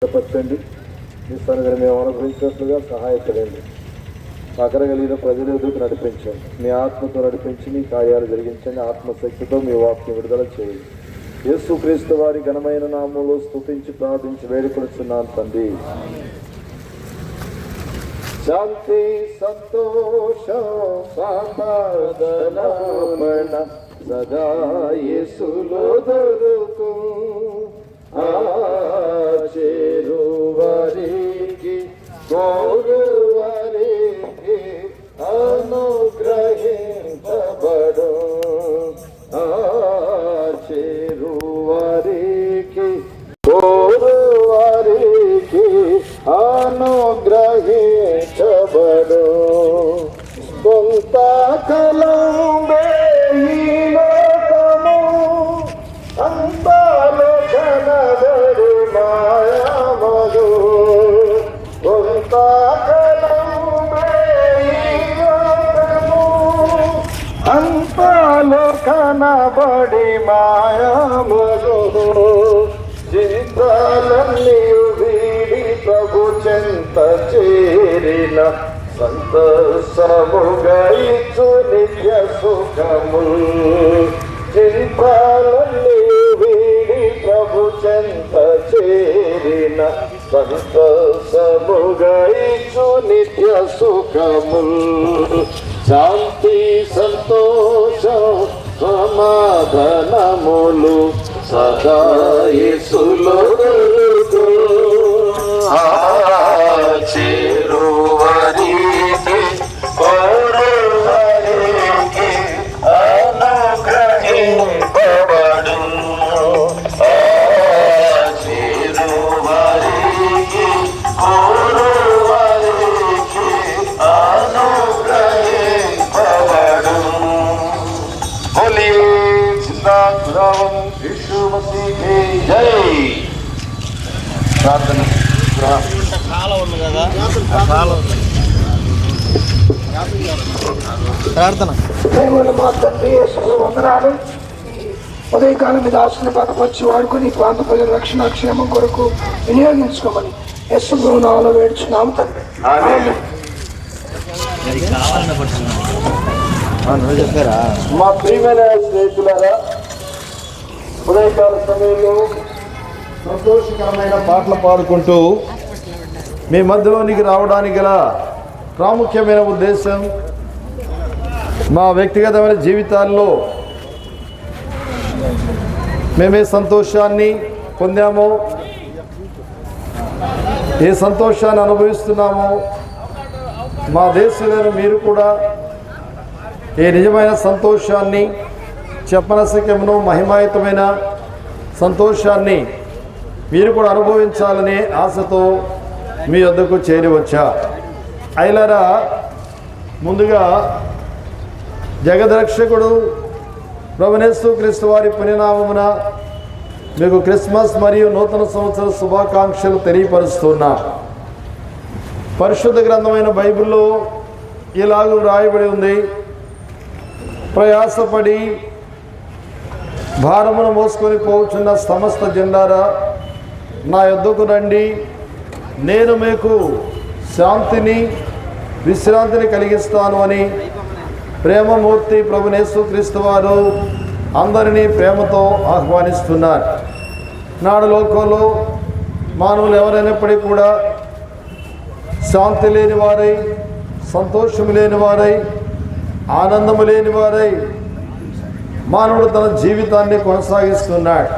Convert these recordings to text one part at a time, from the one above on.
సిద్ధపరచండి. మీ సన్నిధిని మేము అనుభవించినట్లుగా సహాయపడండి. అగరగలిగిన ప్రజల ఎదుగు నడిపించండి. మీ ఆత్మతో నడిపించి మీ కార్యాలు జరిగించండి. ఆత్మశక్తితో మీ వాక్యం విడుదల చేయండి. యేసుక్రీస్తు వారి ఘనమైన నామములో స్తుతించి ప్రార్థించి వేడుకొనుచున్నాను తండ్రి. శాంతి సంతోషం సమాధానమణ సదా యేసులో దొరుకు. చేరువారికి కోరువారికి అనుగ్రహించబడు. చేరువారికి కోరువారికి అనుగ్రహించబడు. కొంతకాలం అంతాలు కనబడి మాయామగు. కొంతకాలం అంతాలు కనబడి మాయామగు. చింతలన్నీ వీడి ప్రభు చెంత చేరిన సంతోషముగా ఇచ్చు నిత్య సుఖము. చింతలన్నీ వీడి ప్రభు చెంత చేరిన సంతోషముగా ఇచ్చు నిత్య సుఖము. శాంతి సంతోషం సమాధానములు సదా యేసులో దొరుకు. చేరువారికి కోరువారికి అనుగ్రహింపబడు. చేరువారికి కోరువారికి అనుగ్రహింపబడు. బోలియే జిందాబాద్ यीशु मसीह की जय. प्रार्थना ప్రార్థన. మా తండ్రి యేసు వందనాలు. ఉదయకాలం మీద ఆశీర్వాదపరిచి వాడుకొని ప్రాంత ప్రజల రక్షణ క్షేమం కొరకు వినియోగించుకోమని యేసు నామములో వేడుచున్నాము తండ్రి. మా ప్రియమైన స్నేహితులారా, ఉదయకాల సమయంలో సంతోషకరమైన పాటలు పాడుకుంటూ మీ మధ్యలోనికి రావడానికి గల ప్రాముఖ్యమైన ఉద్దేశం, మా వ్యక్తిగతమైన జీవితాల్లో మేమే సంతోషాన్ని పొందామో, ఏ సంతోషాన్ని అనుభవిస్తున్నామో, మా దేశంలో మీరు కూడా ఏ నిజమైన సంతోషాన్ని, చెప్పనశక్యమును మహిమాయుతమైన సంతోషాన్ని మీరు కూడా అనుభవించాలనే ఆశతో మీ వద్దకు చేరి వచ్చా. అయిలారా, ముందుగా జగద్రక్షకుడు ప్రభువైన యేసుక్రీస్తు వారి పుణ్యనామమున మీకు క్రిస్మస్ మరియు నూతన సంవత్సర శుభాకాంక్షలు తెలియపరుస్తున్నా. పరిశుద్ధ గ్రంథమైన బైబిల్లో ఇలాగూ రాయబడి ఉంది, ప్రయాసపడి భారమును మోసుకొని పోవచ్చున్న సమస్త జనులారా, నా యొద్దకు రండి, నేను మీకు శాంతిని విశ్రాంతిని కలిగిస్తాను అని ప్రేమమూర్తి ప్రభువైన యేసుక్రీస్తు వారు అందరినీ ప్రేమతో ఆహ్వానిస్తున్నారు. నాడు లోకంలో మానవులు ఎవరైనప్పటికీ కూడా శాంతి లేని వారై, సంతోషము లేని వారై, ఆనందము లేని వారై మానవుడు తన జీవితాన్ని కొనసాగిస్తున్నాడు.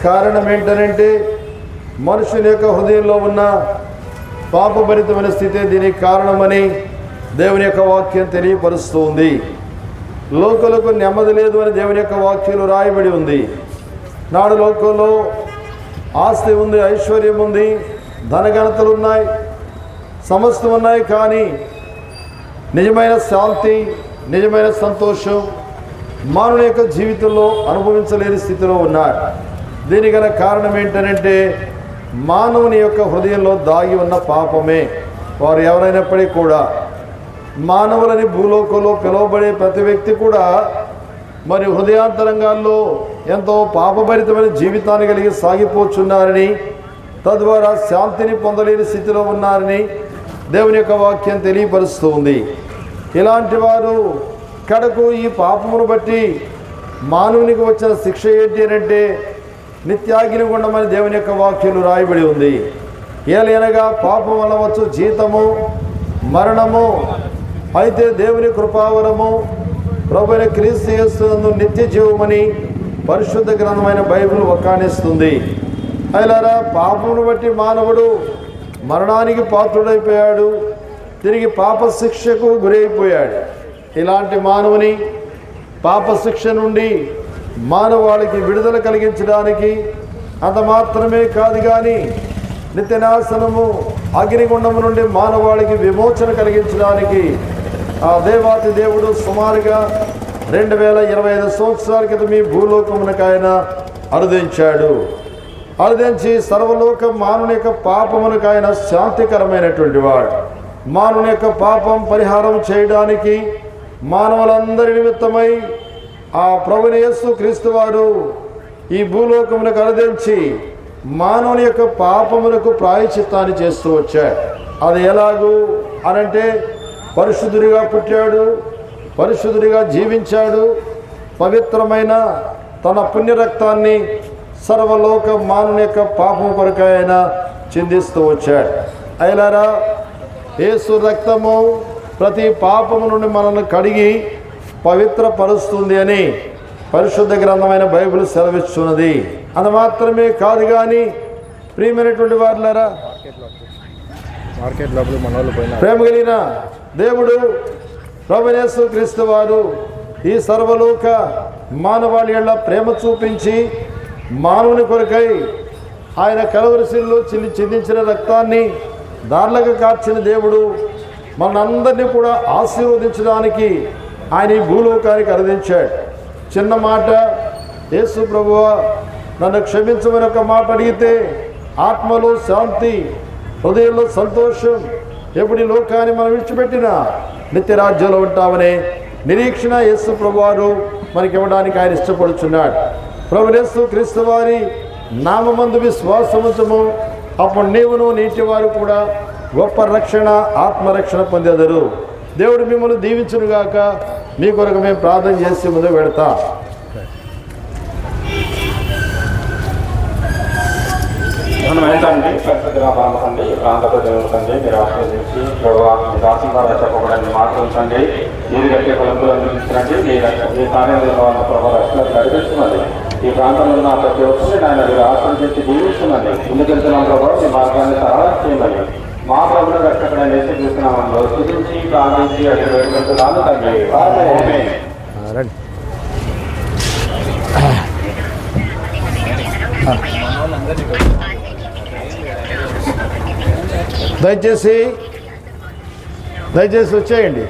కారణం ఏంటంటే మనుషుని యొక్క హృదయంలో ఉన్న పాపభరితమైన స్థితి దీనికి కారణమని దేవుని యొక్క వాక్యం తెలియపరుస్తుంది. లోకులకు నెమ్మది లేదు అని దేవుని యొక్క వాక్యంలో రాయబడి ఉంది. నాడు లోకంలో ఆస్తి ఉంది, ఐశ్వర్యం ఉంది, ధనఘనతలు ఉన్నాయి, సమస్తం ఉన్నాయి, కానీ నిజమైన శాంతి, నిజమైన సంతోషం మానవుని యొక్క జీవితంలో అనుభవించలేని స్థితిలో ఉన్నారు. దీనికి గల కారణం ఏంటంటే మానవుని యొక్క హృదయంలో దాగి ఉన్న పాపమే. వారు ఎవరైనప్పటికీ కూడా, మానవులని భూలోకంలో పిలువబడే ప్రతి వ్యక్తి కూడా మరి హృదయాంతరంగాల్లో ఎంతో పాపభరితమైన జీవితాన్ని కలిగి సాగిపోతున్నారని తద్వారా శాంతిని పొందలేని స్థితిలో ఉన్నారని దేవుని యొక్క వాక్యం తెలియపరుస్తూ ఉంది. ఇలాంటి వారు కడకు ఈ పాపమును బట్టి మానవునికి వచ్చిన శిక్ష ఏంటి అంటే నిత్యాగ్ని గుండమని దేవుని యొక్క వాక్యంలో రాయబడి ఉంది. ఏలైనగా పాపం వల్ల వచ్చు జీతము మరణము, అయితే దేవుని కృపావరము ప్రభువైన క్రీస్తు యేసునందు నిత్య జీవమని పరిశుద్ధ గ్రంథమైన బైబిల్ వక్కాణిస్తుంది. అయిలారా, పాపమును బట్టి మానవుడు మరణానికి పాత్రుడైపోయాడు, తిరిగి పాప శిక్షకు గురైపోయాడు. ఇలాంటి మానవుని పాప శిక్ష నుండి మానవాళికి విడుదల కలిగించడానికి అంత మాత్రమే కాదు కానీ నిత్యనాశనము అగ్నిగుండము నుండి మానవాళికి విమోచన కలిగించడానికి ఆ దేవాతి దేవుడు సుమారుగా 2025 సంవత్సరాల క్రితం ఈ భూలోకమునకు ఆయన అరుదించాడు. అరుదించి సర్వలోక మానవుని యొక్క పాపమునకు ఆయన శాంతికరమైనటువంటి వాడు. మానవుని యొక్క పాపం పరిహారం చేయడానికి మానవులందరి నిమిత్తమై ఆ ప్రభువైన యేసు క్రీస్తు వారు ఈ భూలోకమునకు అరుదించి మానవుని యొక్క పాపమునకు ప్రాయశ్చిత్తాన్ని చేస్తూ వచ్చాడు. అది ఎలాగూ అనంటే పరిశుద్ధుడిగా పుట్టాడు, పరిశుద్ధుడిగా జీవించాడు, పవిత్రమైన తన పుణ్యరక్తాన్ని సర్వలోక మానవుని యొక్క పాపం కొరకు ఆయన చిందిస్తూ వచ్చాడు. అయిలారా, యేసు రక్తము ప్రతి పాపము నుండి మనల్ని కడిగి పవిత్రపరుస్తుంది అని పరిశుద్ధ గ్రంథమైన బైబిల్ సెలవిస్తున్నది. అది మాత్రమే కాదు కానీ ప్రియమైనటువంటి వారులారా, ప్రేమ కలిగిన దేవుడు ప్రభువైన యేసు క్రీస్తు వారు ఈ సర్వలోక మానవాళి యందు ప్రేమ చూపించి మానవుని కొరకై ఆయన కలవరిశిల్లో చిందించిన రక్తాన్ని దారులకు కార్చిన దేవుడు మనందరినీ కూడా ఆశీర్వదించడానికి ఆయన ఈ భూలోకానికి అరుదించాడు. చిన్న మాట, యేసు ప్రభువా నన్ను క్షమించమని ఒక మాట అడిగితే ఆత్మలో శాంతి, హృదయంలో సంతోషం, ఎప్పుడు ఈ లోకాన్ని మనం విడిచిపెట్టినా నిత్యరాజ్యంలో ఉంటామనే నిరీక్షణ యేసు ప్రభువారు మనకి ఇవ్వడానికి ఆయన ఇష్టపడుచున్నాడు. ప్రభువైన యేసు క్రీస్తు వారి నామమందు విశ్వాసముంచము, అప్పుడు నీవును నీటి వారు కూడా గొప్ప రక్షణ, ఆత్మరక్షణ పొందేదరు. దేవుడు మిమ్మల్ని దీవించునుగాక. మీ కొరకు మేము ప్రార్థన చేసి ముందు పెడతాం. తండ్రి, పరిశుద్ధ తండ్రి, ఈ ప్రాంత ప్రజలు తండ్రి మీరు ఆశ్రయించి దాసం ద్వారా చెప్పబడిన మాటలు తండ్రి మీరు గట్టి ఫలంలో అందించండి. మీ కార్యాలయంలో ఉన్న ప్రభావ రక్షణకు నడిపిస్తున్నది. ఈ ప్రాంతంలో ఉన్న ప్రతి ఒక్కరిని ఆయన మీరు ఆశ్రయించి జీవిస్తున్నది. ముందుకెళ్తున్నాం ప్రభావ, మీ మార్గాన్ని సహాయం చేయమని మా ప్రభుత్వ రక్షకుడైన యేసుక్రీస్తునామములో స్తుతించి ప్రార్థించి అడిగి వేడుకుంటున్నాను తండ్రి. ఆమేన్. దయచేసి వచ్చేయండి.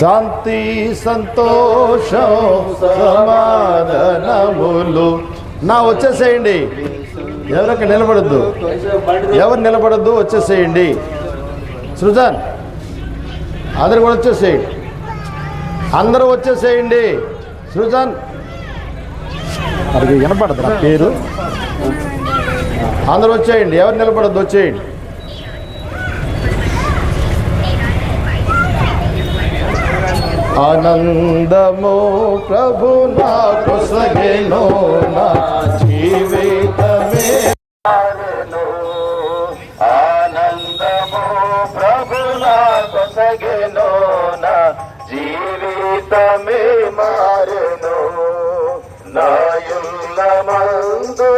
శాంతి, సంతోషం, సమాధానములు వచ్చేసేయండి. ఎవరికి నిలబడద్దు, ఎవరు నిలబడద్దు, వచ్చేసేయండి. సృజన్ అందరు కూడా వచ్చేసేయండి, అందరూ వచ్చేసేయండి. సృజన్ అది వినపడదు నా పేరు. అందరూ వచ్చేయండి, ఎవరు నిలబడద్దు, వచ్చేయండి. ఆనందము ప్రభు నాకు సగెను, నా జీవితమే ఆనందము ప్రభు నాకు సగెను, నా జీవితమే మారెను. నాయుల్లమందు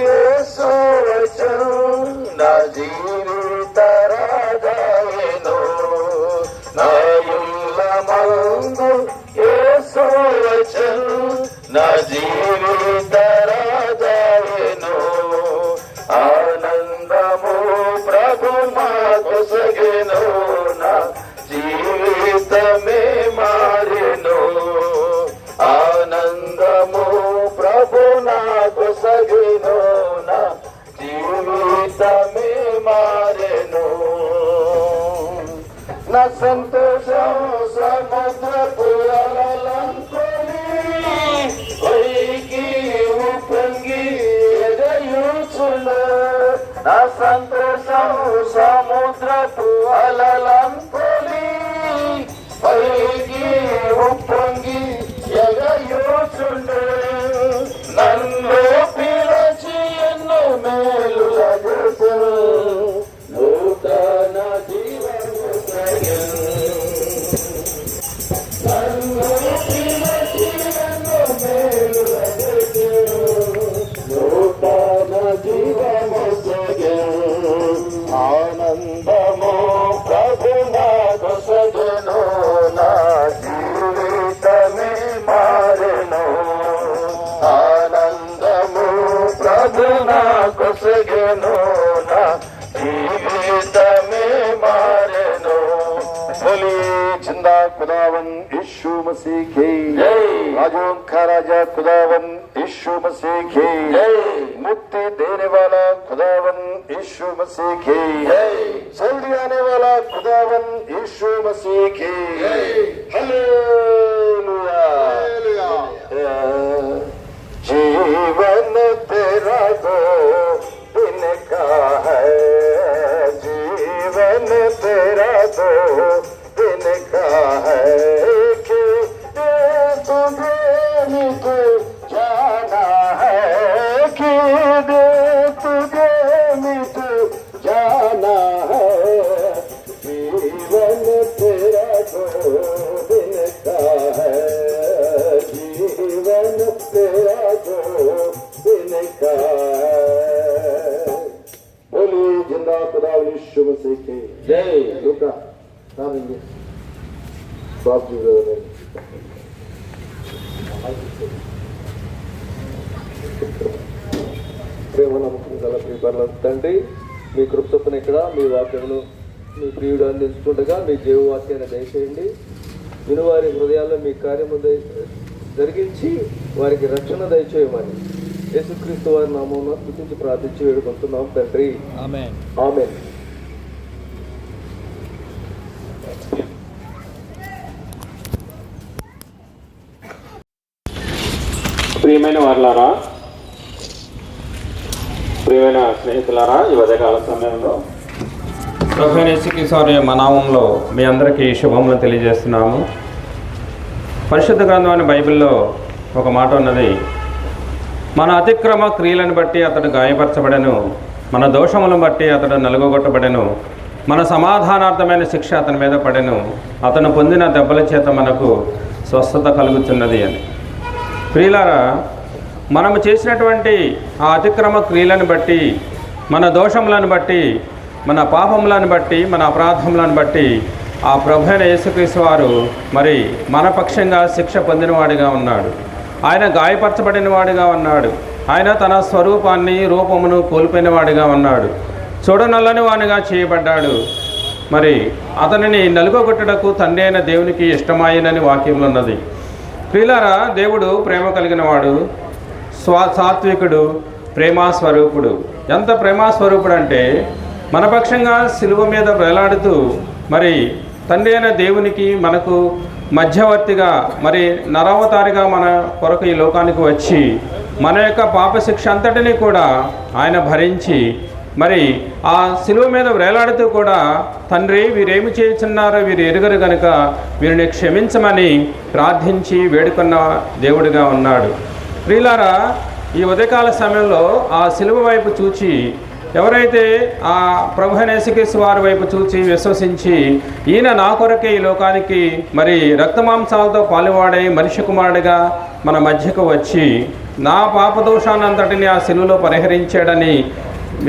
యేసు వచ్చెను, నా జీవిత రాజాయెను. నాయుల్లమందు యేసు వచ్చెను, నా జీవిత రాజాయెను. ఆనందము ప్రభు మాకు సగెను, నా జీవితమే మారెను. ఆనందము ప్రభు నాకు సగెను, నా జీవితమే మారెను. నా సంతోషం సముద్రపు అలలంకొని పైకి నా సంతోషము సముద్రపు అలలంతలి పైకి ఉప్పొంగి ఎగయూచుండు. నన్ను పిలచి ఎన్నో మేలుల చేసెను. నూతన జీవము కలిగెను. నన్ను పిలచి ఎన్నో మేలుల చేసెను. నూతన జీవము కలిగెను. ఆనందము ప్రభు నాకు సగెను. నా జీవితమే మారెను. ఆనందము ప్రభు నాకు సగెను. నా జీవితమే మారెను. बोलिए जिंदा खुदावन यीशु मसीह की जय। राजों का राजा खुदावन यीशु मसीह की जय। मुक्ति देने वाला खुदावन यीशु मसीह की जय। जल्दी आने वाला खुदावन यीशु मसीह की जय। हालेलुया। जीवन तेरा दो दिन का है। जीवन तेरा दो दिन का है कि तुझे मुझे जाना है। कि तुझे मुझे जाना है। जीवन तेरा दो दिन का है। जीवन तेरा दो दिन का है। बोलिए जिंदा खुदा यीशु मसीह की जय। रुका बाप जी ప్రేమ నమ్మకం గల ప్రియపరమ తండ్రి, మీ కృప చొప్పున ఇక్కడ మీ వాక్యమును మీ ప్రియుడు అందించుకుండగా మీ జీవవాక్యాన్ని దయచేయండి. వినువారి హృదయాల్లో మీ కార్యము జరిగించి వారికి రక్షణ దయచేయమని యేసుక్రీస్తు వారి నామమున స్తుతించి ప్రార్థించి వేడుకుంటున్నాం తండ్రి. ఆమేన్. ఆమేన్. ప్రియమైన వారులారా, ప్రియమైన స్నేహితులారా, ఈ ఉదయకాల సమయంలో ప్రభువైన యేసుక్రీస్తు వారి నామములో మీ అందరికీ శుభములు తెలియజేస్తున్నాము. పరిశుద్ధ గ్రంథమైన బైబిల్లో ఒక మాట ఉన్నది, మన అతిక్రమ క్రియలను బట్టి అతడు గాయపరచబడెను, మన దోషములను బట్టి అతడు నలుగొట్టబడెను, మన సమాధానార్థమైన శిక్ష అతని మీద పడెను, అతను పొందిన దెబ్బల చేత మనకు స్వస్థత కలుగుతున్నది అని. ప్రియులారా, మనము చేసినటువంటి ఆ అతిక్రమ క్రియలను బట్టి, మన దోషములను బట్టి, మన పాపములను బట్టి, మన అపరాధములను బట్టి ఆ ప్రభువైన యేసుక్రీస్తు వారు మరి మన పక్షంగా శిక్ష పొందినవాడిగా ఉన్నాడు. ఆయన గాయపరచబడిన వాడిగా ఉన్నాడు. ఆయన తన స్వరూపాన్ని రూపమును కోల్పోయిన వాడిగా ఉన్నాడు. చూడనల్లని వానిగా చేయబడ్డాడు. మరి అతనిని నలుగొట్టుటకు తండ్రి అయిన దేవునికి ఇష్టమాయనని వాక్యంలో ఉన్నది. ప్రియులారా, దేవుడు ప్రేమ కలిగిన వాడు, సాత్వికుడు, ప్రేమాస్వరూపుడు. ఎంత ప్రేమాస్వరూపుడు అంటే మన పక్షంగా శిలువ మీద వేలాడుతూ మరి తండ్రి అయిన దేవునికి మనకు మధ్యవర్తిగా మరి నరావతారిగా మన కొరకు ఈ లోకానికి వచ్చి మన యొక్క పాపశిక్ష అంతటినీ కూడా ఆయన భరించి మరి ఆ శిలువ మీద వేలాడుతూ కూడా తండ్రి వీరేమి చేయుచున్నారో వీరు ఎరుగరు గనుక వీరిని క్షమించమని ప్రార్థించి వేడుకున్న దేవుడిగా ఉన్నాడు. ప్రియులారా, ఈ ఉదయకాల సమయంలో ఆ శిలువ వైపు చూచి ఎవరైతే ఆ ప్రభువైన యేసుక్రీస్తు వారి వైపు చూచి విశ్వసించి ఈయన నా కొరకే ఈ లోకానికి మరి రక్తమాంసాలతో పాలువాడై మనిషి కుమారుడిగా మన మధ్యకు వచ్చి నా పాపదోషాన్నంతటిని ఆ శిలువలో పరిహరించాడని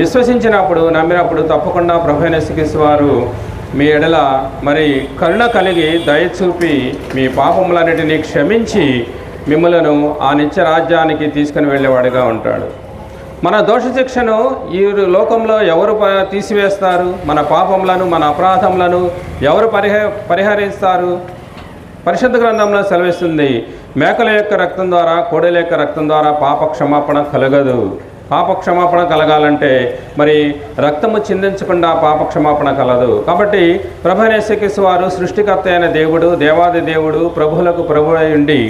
విశ్వసించినప్పుడు, నమ్మినప్పుడు తప్పకుండా ప్రభువైన యేసుక్రీస్తు వారు మీ ఎడల మరి కరుణ కలిగి దయ చూపి మీ పాపములన్నిటినీ క్షమించి మిమ్మలను ఆ నిత్య రాజ్యానికి తీసుకుని వెళ్ళేవాడిగా ఉంటాడు. మన దోష శిక్షను ఈ లోకంలో ఎవరు తీసివేస్తారు? మన పాపములను, మన అపరాధములను ఎవరు పరిహరిస్తారు? పరిశుద్ధ గ్రంథంలో సెలవిస్తుంది, మేకల యొక్క రక్తం ద్వారా, కోడెల యొక్క రక్తం ద్వారా పాప క్షమాపణ కలగదు. పాప క్షమాపణ కలగాలంటే మరి రక్తము చిందించకుండా పాప క్షమాపణ కలదు. కాబట్టి ప్రభువైన యేసుక్రీస్తు వారు సృష్టికర్త అయిన దేవుడు, దేవాది దేవుడు, ప్రభువులకు ప్రభువై ఉండి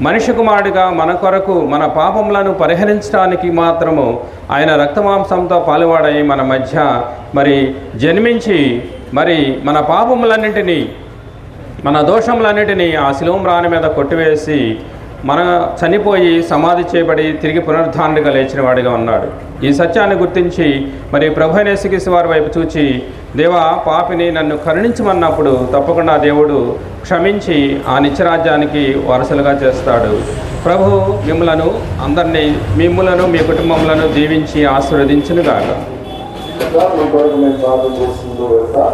మనిషి కుమారుడిగా మన కొరకు మన పాపములను పరిహరించడానికి మాత్రము ఆయన రక్తమాంసంతో పాలువాడై మన మధ్య మరి జన్మించి మరి మన పాపములన్నింటినీ మన దోషములన్నింటినీ ఆ శిలువ రాణి మీద కొట్టివేసి మన చనిపోయి సమాధి చేయబడి తిరిగి పునరుద్ధానుడిగా లేచిన వాడిగా ఉన్నాడు. ఈ సత్యాన్ని గుర్తించి మరి ప్రభువైన యేసుక్రీస్తు వారి వైపు చూచి, దేవా పాపిని నన్ను కరుణించమన్నప్పుడు తప్పకుండా దేవుడు క్షమించి ఆ నిత్యరాజ్యానికి వారసులుగా చేస్తాడు. ప్రభు మిమ్మలను అందరినీ మిమ్ములను మీ కుటుంబములను దీవించి ఆశీర్వదించునుగాక. మీ కొరకు మేము ప్రార్థన చేస్తుందో వెళ్తా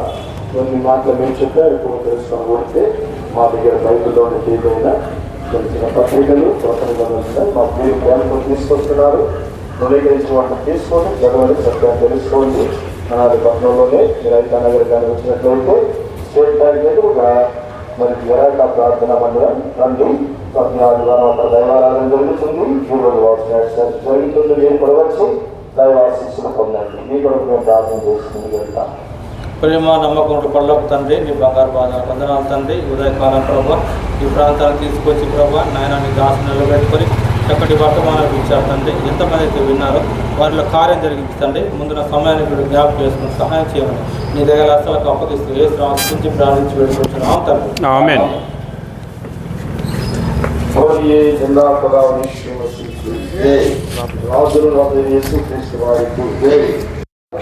కొన్ని మాటలు మేము చెప్పారు. ఇప్పుడు తెలుసుకొని కొడితే మా దగ్గర బైబిల్లోని ఏదైనా కొన్ని చిన్న పత్రికలు మా మీరు బ్యాంకు తీసుకొస్తున్నారు. నూనెగరించిన వాటిని తీసుకొని జగవని సత్యాన్ని తెలుసుకోండి. అనాది పట్టణంలోనే మీరు ఐతా నగర్ కానీ వచ్చినట్లయితే స్టేట్ బ్యాంక్ ఎదురుగా మరి విరాట ప్రార్థన మందిరం రండి. ఆదివారం అక్కడ దైవారాధన జరుగుతుంది. ఈరోజు వాట్స్ జరుగుతుంది. మీరు పడవచ్చు దైవాశీస్సులు పొందండి. మీ కొరకు మేము ప్రార్థన చేస్తుంది వెళ్తాం. ప్రేమ నమ్మకం పడలోకి తండ్రి, నీ బంగారు వందనాలు తండ్రి. ఉదయకాలం ప్రభావ ఈ ప్రాంతాలకు తీసుకొచ్చి ప్రభావ నాయన నీ దాసు నిలబెట్టుకొని చక్కటి వర్తమానాలు ఇచ్చారు తండ్రి. ఎంతమంది అయితే విన్నారో వారిలో కార్యం జరిగించండి. ముందున్న సమయాన్ని మీరు జ్ఞాపకం చేసుకుని సహాయం చేయమని నీ దగ్గర అసలకు అప్పగిస్తూ ఏ శ్రామించి ప్రార్థించి వెళ్ళిపోతున్నాం తండ్రి. ఆమేన్.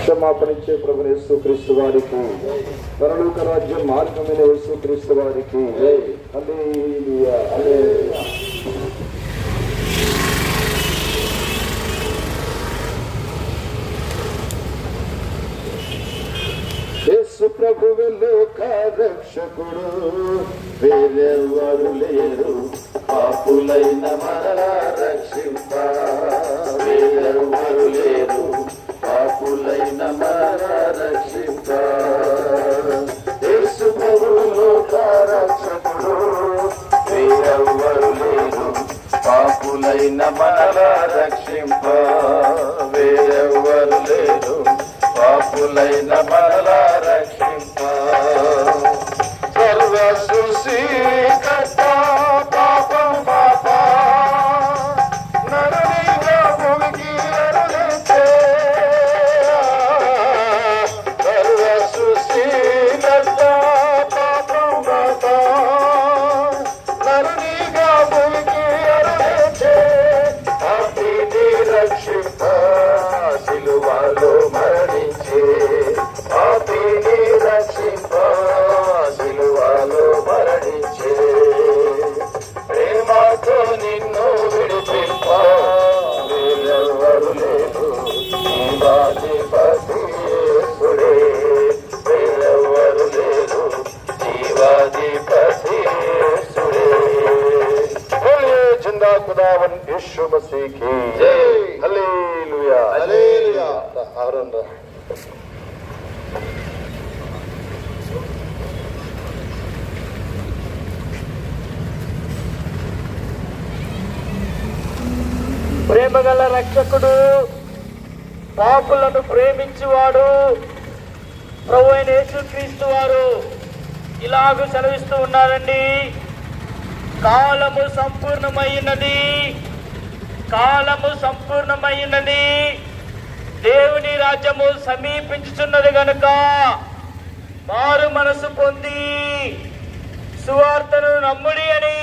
క్షమాపణించే ప్రభుని యేసుక్రీస్తు వారికి, పరలోక రాజ్యం మార్గమైన యేసుక్రీస్తు వారికి హల్లెలూయా, హల్లెలూయా. యేసు ప్రభువు లోక రక్షకుడు, వేరెవరు లేరు పాపులైన మరలా రక్షింప. వేరెవరు లేరు పాపులైన మరలా రక్షింప. యేసు ప్రభువు లోక రక్షకుడు, వేరెవరు లేరు పాపులైన మరలా రక్షింప. వేరెవరు లేరు పాపులైన మరలా రక్షింప. సర్వ సృష్టికర్త పాపం పాప నరునిగా భూమికి అరుణించే. సర్వ సృష్టికర్త పాపం పాప నరునిగా భూమికి అరుణించే. పాపిని రక్షింప సిలువలో మరణించే. పాపిని రక్షింప సిలువలో మరణించే. ప్రేమతో నిన్ను విడిపింప వేరెవరు లేరు జీవాధిపతి యేసుడే. వేరెవరు లేరు జీవాధిపతి యేసుడే. బోలియే జిందా ఖుదావన్ యీశు మసీహ్ की जय. హల్లెలూయా, హల్లెలూయా. ఆరంభ ప్రేమగల రక్షకుడు, పాపులను ప్రేమించువాడు ప్రభు అయిన యేసుక్రీస్తు వారు ఇలాగ సెలవిస్తూ ఉన్నారండి. కాలము సంపూర్ణమైనది, కాలము సంపూర్ణమైనది, దేవుని రాజ్యము సమీపించుచున్నది గనుక మారు మనసు పొంది సువార్తను నమ్ముడి అని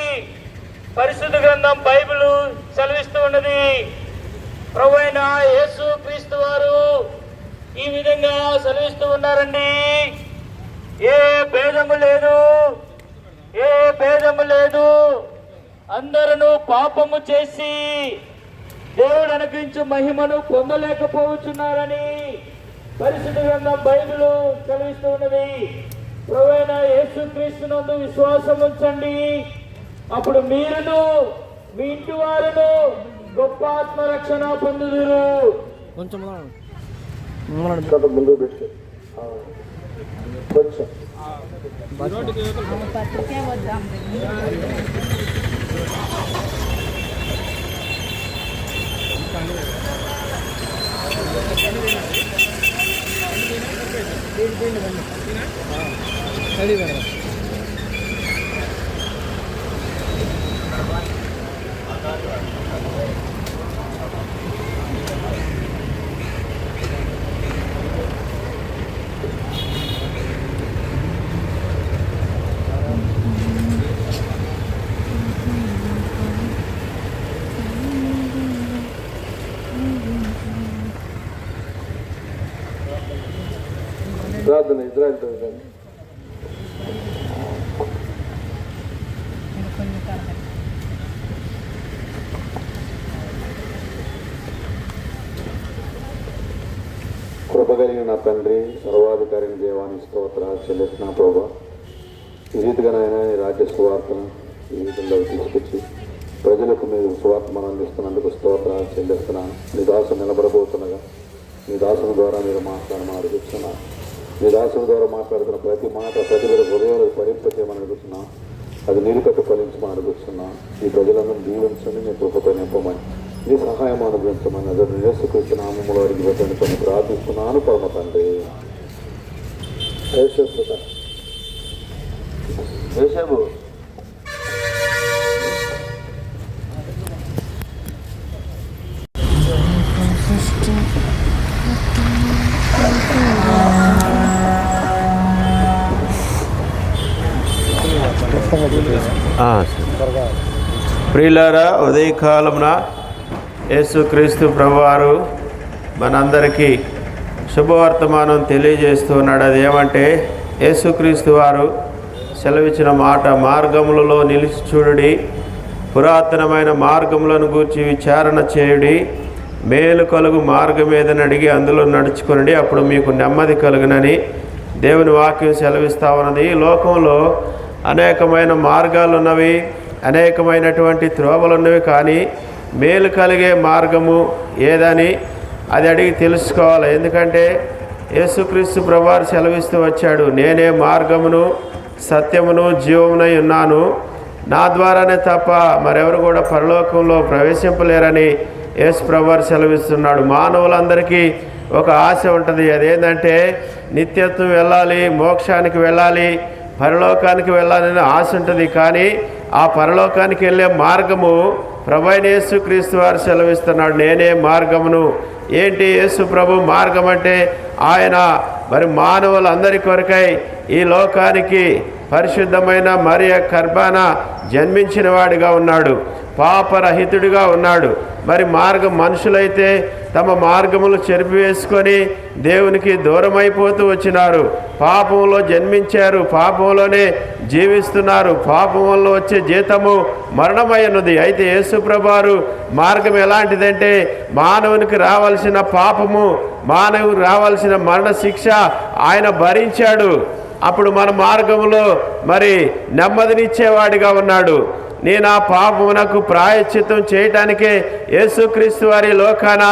పరిశుద్ధ గ్రంథం బైబిల్ సెలవిస్తూ ఉన్నది. ప్రభువైన యేసుక్రీస్తు వారు ఈ విధంగా సెలవిస్తూ ఉన్నారండి. ఏ భేదము లేదు, ఏ భేదము లేదు, అందరూ పాపము చేసి దేవుడు అనుగ్రహించు మహిమను పొందలేకపోతున్నారని పరిశుద్ధ గ్రంథం బైబిల్ సెలవిస్తూ ఉన్నది. ప్రభువైన యేసుక్రీస్తునందు విశ్వాసం ఉంచండి, అప్పుడు మీరును మీ ఇంటి వారును గొప్ప ఆత్మరక్షణ పొందుదురు. కొంచెం ముందు పెట్టి కొంచెం ప్రార్థన ఇజ్రాయెల్తో వినండి. కృప కలిగిన నా తండ్రి, సర్వాధికారిని దేవాన్ని స్తోత్రాలు చెల్లిస్తున్నా ప్రభా. ఈ రీతిగా నాయన ఈ రాజ్య సువార్తను ఈ రీతిలో తీసుకొచ్చి ప్రజలకు మీరు సువార్త మనం అందిస్తున్నందుకు స్తోత్రాలు చెల్లిస్తున్నాను. నీ దాసు నిలబడబోతుండగా నీ దాసుని ద్వారా మీరు మాట్లాడమని అడుగుతున్నాను. నీ దాసుని ద్వారా మాట్లాడుతున్న ప్రతి మాట ప్రతి హృదయాలు ఫలింపచేయమని అడుగుతున్నాను. అది నీరు కట్టు ఫలించమని అడుగుతున్నాను. ఈ ప్రజలను దీవించండి, నీ కృపతో నింపమని, నీ సహాయం అనుగ్రహించమని అతను యేసుక్రీస్తు నామములో అడిగి పెట్టండి కొన్ని ప్రార్థిస్తున్నాను పరమ తండ్రి. యేసేపు ప్రియులారా, ఉదయకాలమున యేసుక్రీస్తు ప్రభువారు మనందరికీ శుభవర్తమానం తెలియజేస్తున్నాడు. అదేమంటే యేసుక్రీస్తు వారు సెలవిచ్చిన మాట, మార్గములలో నిలిచి చూడుడి, పురాతనమైన మార్గములను గూర్చి విచారణ చేయుడి, మేలు కలుగు మార్గం ఏదని అడిగి అందులో నడుచుకుని అప్పుడు మీకు నెమ్మది కలుగునని దేవుని వాక్యం సెలవిస్తూ ఉన్నది. ఈ లోకంలో అనేకమైన మార్గాలు ఉన్నవి, అనేకమైనటువంటి త్రోవలు ఉన్నవి, కానీ మేలు కలిగే మార్గము ఏదని అది అడిగి తెలుసుకోవాలి. ఎందుకంటే యేసుక్రీస్తు ప్రభువారు సెలవిస్తూ వచ్చాడు, నేనే మార్గమును సత్యమును జీవమునై ఉన్నాను, నా ద్వారానే తప్ప మరెవరు కూడా పరలోకంలో ప్రవేశింపలేరని యేసు ప్రభువారు సెలవిస్తున్నాడు. మానవులందరికీ ఒక ఆశ ఉంటుంది, అదేంటంటే నిత్యత్వం వెళ్ళాలి, మోక్షానికి వెళ్ళాలి, పరలోకానికి వెళ్ళాలని ఆశ ఉంటుంది. కానీ ఆ పరలోకానికి వెళ్ళే మార్గము ప్రభువైన యేసుక్రీస్తు వారు సెలవిస్తున్నాడు, నేనే మార్గమును. ఏంటి యేసు ప్రభు మార్గం అంటే? ఆయన మరి మానవులందరి కొరకై ఈ లోకానికి పరిశుద్ధమైన మరియ గర్భాన జన్మించిన వాడిగా ఉన్నాడు, పాపరహితుడిగా ఉన్నాడు. మరి మార్గం మనుషులైతే తమ మార్గములు చెరిపివేసుకొని దేవునికి దూరమైపోతూ వచ్చినారు, పాపంలో జన్మించారు, పాపంలోనే జీవిస్తున్నారు, పాపంలో వచ్చే జీతము మరణమైనది. అయితే యేసుప్రభువారు మార్గం ఎలాంటిదంటే మానవునికి రావాల్సిన పాపము, మానవునికి రావాల్సిన మరణ శిక్ష ఆయన భరించాడు. అప్పుడు మన మార్గంలో మరి నెమ్మదినిచ్చేవాడిగా ఉన్నాడు. నేను ఆ పాపమునకు ప్రాయశ్చిత్తం చేయటానికే యేసుక్రీస్తు వారి లోకాన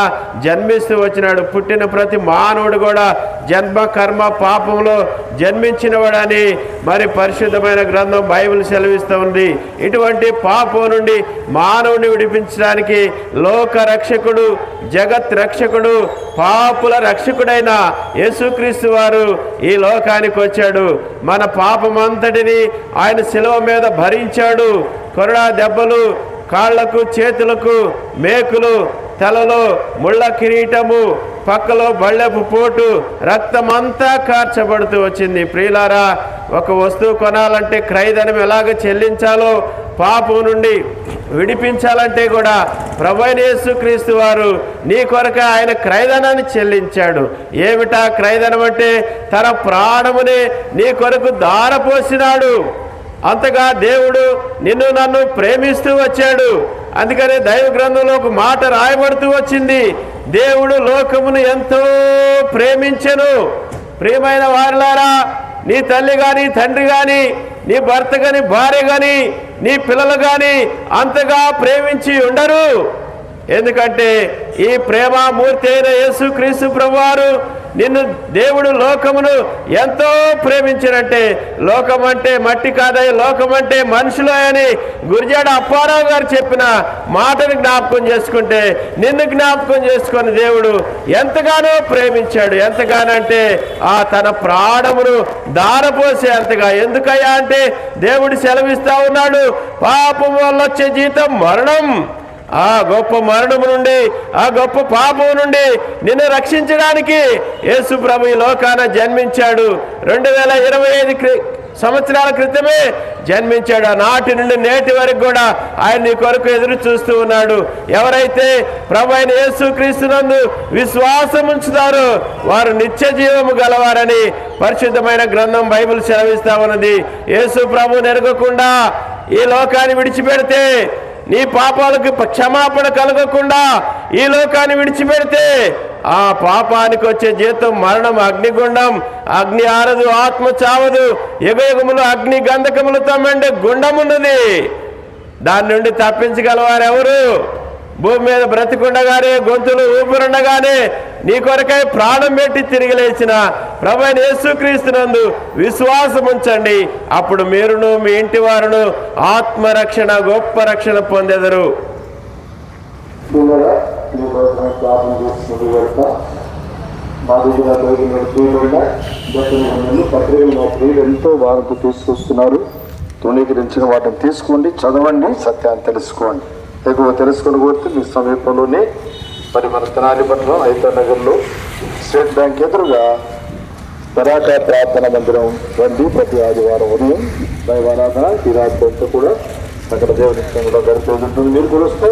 జన్మిస్తూ వచ్చినాడు. పుట్టిన ప్రతి మానవుడు కూడా జన్మ కర్మ పాపంలో జన్మించినవాడని మరి పరిశుద్ధమైన గ్రంథం బైబిల్ సెలవిస్తూ ఉంది. ఇటువంటి పాపం నుండి మానవుని విడిపించడానికి లోక రక్షకుడు, జగత్ రక్షకుడు, పాపుల రక్షకుడైన యేసుక్రీస్తు వారు ఈ లోకానికి వచ్చాడు. మన పాపమంతటిని ఆయన శిలువ మీద భరించాడు. కొరడా దెబ్బలు, కాళ్లకు చేతులకు మేకులు, తలలో ముళ్ళ కిరీటము, పక్కలో బళ్ళెపు పోటు, రక్తమంతా కార్చబడుతూ వచ్చింది. ప్రియులారా, ఒక వస్తువు కొనాలంటే క్రయధనం ఎలాగ చెల్లించాలో, పాపం నుండి విడిపించాలంటే కూడా ప్రభువైన యేసుక్రీస్తు వారు నీ కొరకు ఆయన క్రయధనాన్ని చెల్లించాడు. ఏమిటా క్రయధనం అంటే? తన ప్రాణమునే నీ కొరకు ధారపోసినాడు. అంతగా దేవుడు నిన్ను నన్ను ప్రేమిస్తూ వచ్చాడు. అందుకనే దైవ గ్రంథంలో ఒక మాట రాయబడుతూ వచ్చింది, దేవుడు లోకమును ఎంతో ప్రేమించెను. ప్రియమైన వారులారా, నీ తల్లి కానీ తండ్రి కానీ, నీ భర్త కానీ భార్య కానీ, నీ పిల్లలు కానీ అంతగా ప్రేమించి ఉండరు. ఎందుకంటే ఈ ప్రేమామూర్తి అయిన యేసుక్రీస్తు ప్రభువారు నిన్ను, దేవుడు లోకమును ఎంతో ప్రేమించినట్టే, లోకం అంటే మట్టి కాదయ్య, లోకం అంటే మనుషులు అని గురిజాడ అప్పారావు గారు చెప్పిన మాటను జ్ఞాపకం చేసుకుంటే, నిన్ను జ్ఞాపకం చేసుకుని దేవుడు ఎంతగానో ప్రేమించాడు. ఎంతగానంటే ఆ తన ప్రాణమును దారపోసే అంతగా. ఎందుకయ్యా అంటే దేవుడు సెలవిస్తా ఉన్నాడు, పాపం వల్ల వచ్చే జీతం మరణం. ఆ గొప్ప మరణము నుండి, ఆ గొప్ప పాపం నుండి నిన్ను రక్షించడానికి యేసు ప్రభు ఈ లోకాన జన్మించాడు. 2025 సంవత్సరాల క్రితమే జన్మించాడు. నాటి నుండి నేటి వరకు కూడా ఆయన నీ కొరకు ఎదురు చూస్తూ ఉన్నాడు. ఎవరైతే ప్రభు అయిన యేసుక్రీస్తునందు విశ్వాసం ఉంచుతారో వారు నిత్య జీవము గలవారని పరిశుద్ధమైన గ్రంథం బైబిల్ సెలవిస్తా ఉన్నది. యేసు ప్రభు నెరగకుండా ఈ లోకాన్ని విడిచిపెడితే, నీ పాపాలకు క్షమాపణ కలగకుండా ఈ లోకాన్ని విడిచిపెడితే ఆ పాపానికి వచ్చే జీతం మరణం, అగ్నిగుండం. అగ్ని ఆరదు, ఆత్మ చావదు, యుగయుగములు అగ్ని గంధకములతో మండే గుండం ఉన్నది. దాని నుండి తప్పించగలవారు ఎవరు? భూమి మీద బ్రతికుండగానే, గొంతులు ఊపిరుండగానే నీ కొరకై ప్రాణం పెట్టి తిరిగి లేచిన ప్రభువైన యేసుక్రీస్తునందు విశ్వాసం ఉంచండి. అప్పుడు మీరును మీ ఇంటి వారును ఆత్మరక్షణ, గొప్ప రక్షణ పొందెదరు. పత్రికలు ఎంతో బాగా తీసుకొస్తున్నారు. తృణీకరించిన వాటిని తీసుకోండి, చదవండి, సత్యాన్ని తెలుసుకోండి. ఎక్కువ తెలుసుకుని కోరితే మీ సమీపంలోనే మరి మన తెనాలి పట్ల ఐతర్ నగర్లో స్టేట్ బ్యాంక్ ఎదురుగా పరాక ప్రార్థన మందిరం రండి. ప్రతి ఆదివారం ఉదయం దైవారాధన ఈ రాత్రి అంతా కూడా అక్కడ దేవుని కూడా గడిపేది ఉంటుంది. మీరు కూడా వస్తే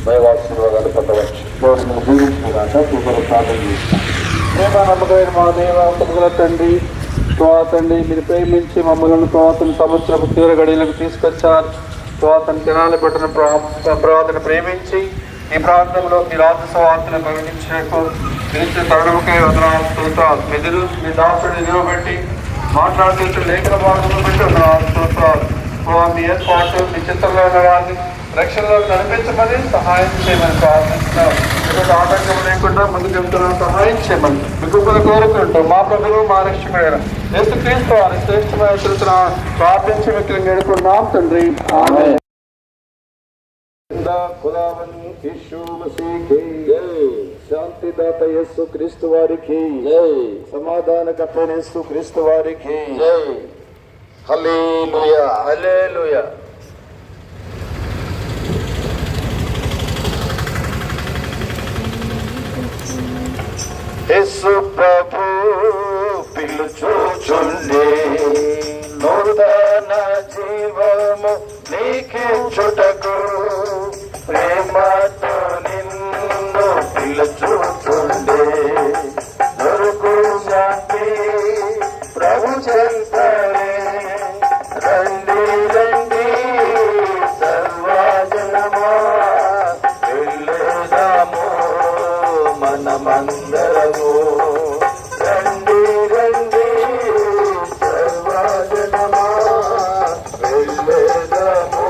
దైవాశీర్వాదాలు పొందవచ్చు. దేవుని జీవించుకున్నాక సూపర్ ప్రార్థన చేస్తాం. ప్రేమ నమ్మకమైన మా దేవ తండ్రి, తండ్రి మీరు ప్రేమించి మమ్మల్ని తోతని సంవత్సరపు తీవ్ర గడియలకు తీసుకొచ్చారు. తోతని తినాలి పెట్టిన ప్రవర్తన ప్రేమించి ఈ ప్రాంతంలో మీ రాజు స్వార్థను ప్రకటించకు పిలిచిన తరుణముకై వందనాలు. మెదులు మీ దాసుడిని నిలబెట్టి మాట్లాడుతూ లేఖన భాగంలో పెట్టి వందనాలు. మీ ఏర్పాటు మీ చిత్రంలో ఉన్న వారిని రక్షణలో నడిపించమని సహాయం చేయమని ప్రార్థిస్తున్నాం. ఎటువంటి ఆటంకం లేకుండా ముందుకు వెళ్తున్నాం, సహాయం చేయమని మీకు కోరుకుంటూ మా ప్రభువు మా రక్షకుడైన యేసుక్రీస్తు వారి శ్రేష్టమైన చరిత్ర ప్రార్థించి మీకు వేడుకున్నాం తండ్రి. ఆమేన్. శాంతిదాత యేసు క్రీస్తు వారికి సమాధానకర్త యేసు క్రీస్తు వారికి హల్లెలూయా, హల్లెలూయా. యేసు ప్రభు పిలుచుచుండే నూతన జీవము నీకిచ్చుటకు ప్రేమతో నిన్ను పిలుచుచుండే దొరుకు శాంతి ప్రభు చెంతనే. రండి రండి సర్వజనమా వెళ్ళేదాము మనమందరము. రండి రండి సర్వజనమా వెళ్ళేదాము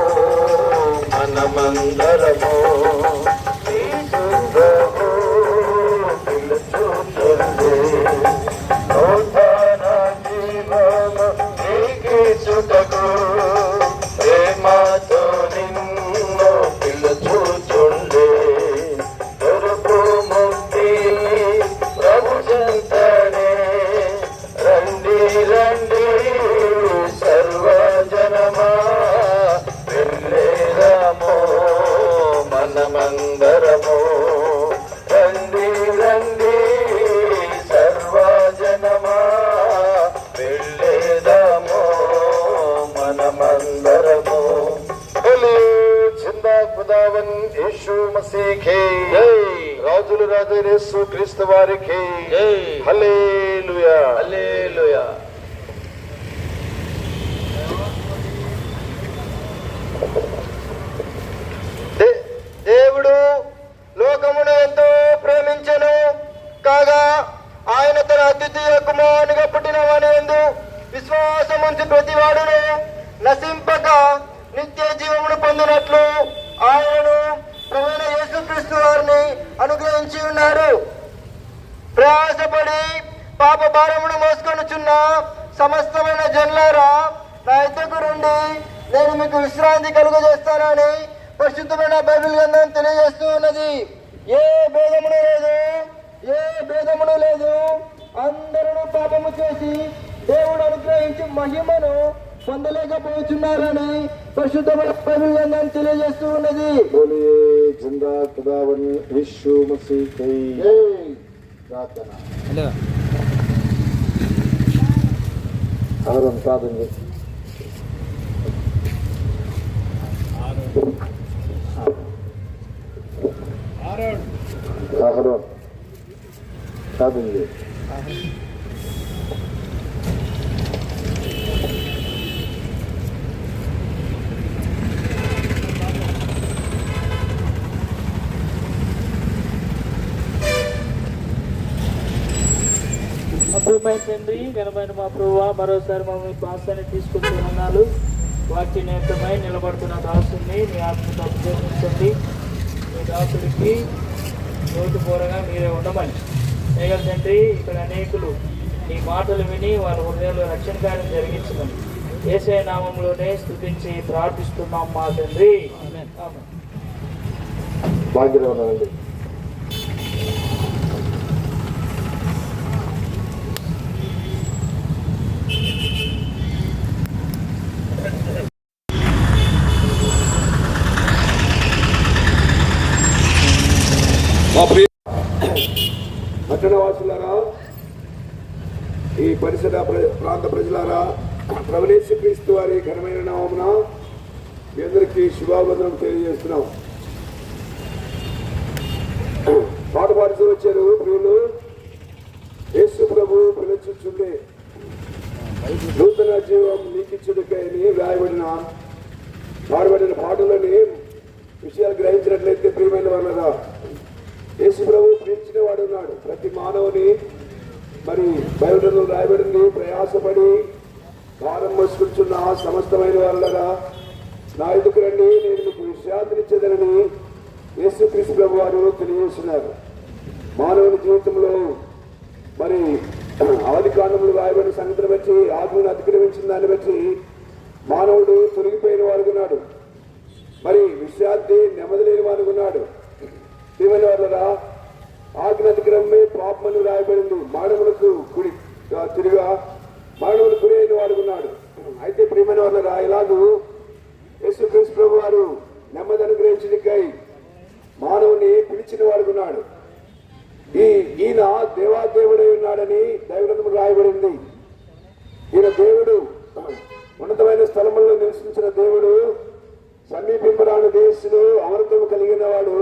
మనమందరము. పిలుచుచుండే నూతన జీవము నీకిచ్చుటకు ప్రేమతో నిన్ను పిలుచుచుండే దొరుకు ముక్తి ప్రభు చెంతనే. రండి రండి సర్వజనమా వెళ్ళేదాము మనమందరము. రండి రండి సర్వజనమా వెళ్ళేదాము మనమందరము. జిందా ఖుదావన్ యేసు మసీహే రాజులు రాజు యేసు క్రీస్తు వారికి హల్లెలూయా, హల్లెలూయా. దేవుడు లోకమును ఎంతో ప్రేమించెను కాగా ఆయన తన అద్వితీయ కుమారునిగా పుట్టిన వాని యందు విశ్వాసం ఉంచి ప్రతివాడును నశింపక నిత్య జీవమును పొందినట్లు ఆయనను ప్రభువైన యేసుక్రీస్తు వారిని అనుగ్రహించి ఉన్నారు. ప్రయాసపడి పాప భారమును మోసుకొనుచున్న సమస్తమైన జనులారా నా యొద్దకు రండి, నేను మీకు విశ్రాంతి కలుగజేస్తానని పరిశుద్ధమైన బైబిల్ గ్రంథం తెలియజేస్తూ ఉన్నది. ఏ భేదమును లేదు, ఏ భేదమును లేదు. అందరూ పాపము చేసి దేవుడు అనుగ్రహించి మహిమను పొందలేకపోతున్నారని పరిశుద్ధమైన బైబిల్ గ్రంథం తెలియజేస్తూ ఉన్నది. జిందా ఖుదావన్ యేసు మసీహే ప్రార్థన. అందరం ప్రార్థన చేస్తాం. అహరోన్ కాదండి. అద్భుతమైన తండ్రి, ఘనమైన మా ప్రభువా, మరోసారి మమ్మల్ని పాసాన్ని తీసుకొచ్చి ఉన్నాలు వాక్య నేతమై నిలబడుతున్న దాసుని మీ ఆత్మతో అభిషేకించండి. మీ దాసుడికి నోటు పూరగా మీరే ఉండమని ఏగల తండ్రి. ఇక్కడ అనేకులు ఈ మాటలు విని వారి హృదయంలో రక్షణ కార్యం జరిగించమని యేసయ్య నామంలోనే స్తుతించి ప్రార్థిస్తున్నాం మా తండ్రి. బాధ్యత ఉన్నారండి. పట్టణవాసులారా, ఈ పరిసర ప్రాంత ప్రజలారా, ప్రభుయేసు క్రీస్తు వారి ఘనమైన నామమున మీ అందరికీ శుభావందనం తెలియజేస్తున్నాం. పాట పాడుతూ వచ్చారు ప్రియులు. యేసు ప్రభు పిలుచుచుండే నూతన జీవం నీకిచ్చుడికై పాడబడిన పాటలోని విషయాలు గ్రహించినట్లయితే ప్రియమైన వాళ్ళరా, యేసు ప్రభు పిలిచిన వాడు ఉన్నాడు. ప్రతి మానవుని మరి బైబిల్లో రాయబడింది, ప్రయాసపడి భారం మోసుకుంటున్న సమస్తమైన వాళ్ళగా నా ఎదుకు రండి, నేను మీకు విశ్రాంతినిచ్చేదనని యేసుక్రీస్తు ప్రభు వారు తెలియజేస్తున్నారు. మానవుని జీవితంలో మరి ఆది కాండంలో రాయబడిన సంగతిని బట్టి, ఆత్మను అతిక్రమించిన దాన్ని బట్టి మానవుడు తొలగిపోయిన వాడుకున్నాడు. మరి విశ్రాంతి నెమ్మది లేని వాడుకున్నాడు. ప్రియమైన వాళ్ళరా, ఆజ్ఞ అతిక్రమమే పాపమని రాయబడింది. మానవులకు గుడి తిరిగా మానవులు గురి అయిన వాడుకున్నాడు. అయితే ప్రియమైన వాళ్ళరా, ఇలాగూ యేసుక్రీస్తు ప్రభు వారు నెమ్మది అనుగ్రహించడానికై మానవుని పిలిచిన వాడుకున్నాడు. ఈయన దేవాదేవుడై ఉన్నాడని దైవగ్రంథంలో రాయబడింది. ఈయన దేవుడు, ఉన్నతమైన స్థలముల్లో నివసించిన దేవుడు, సమీపింపరాని దేశులు అమృతము కలిగిన వాడు,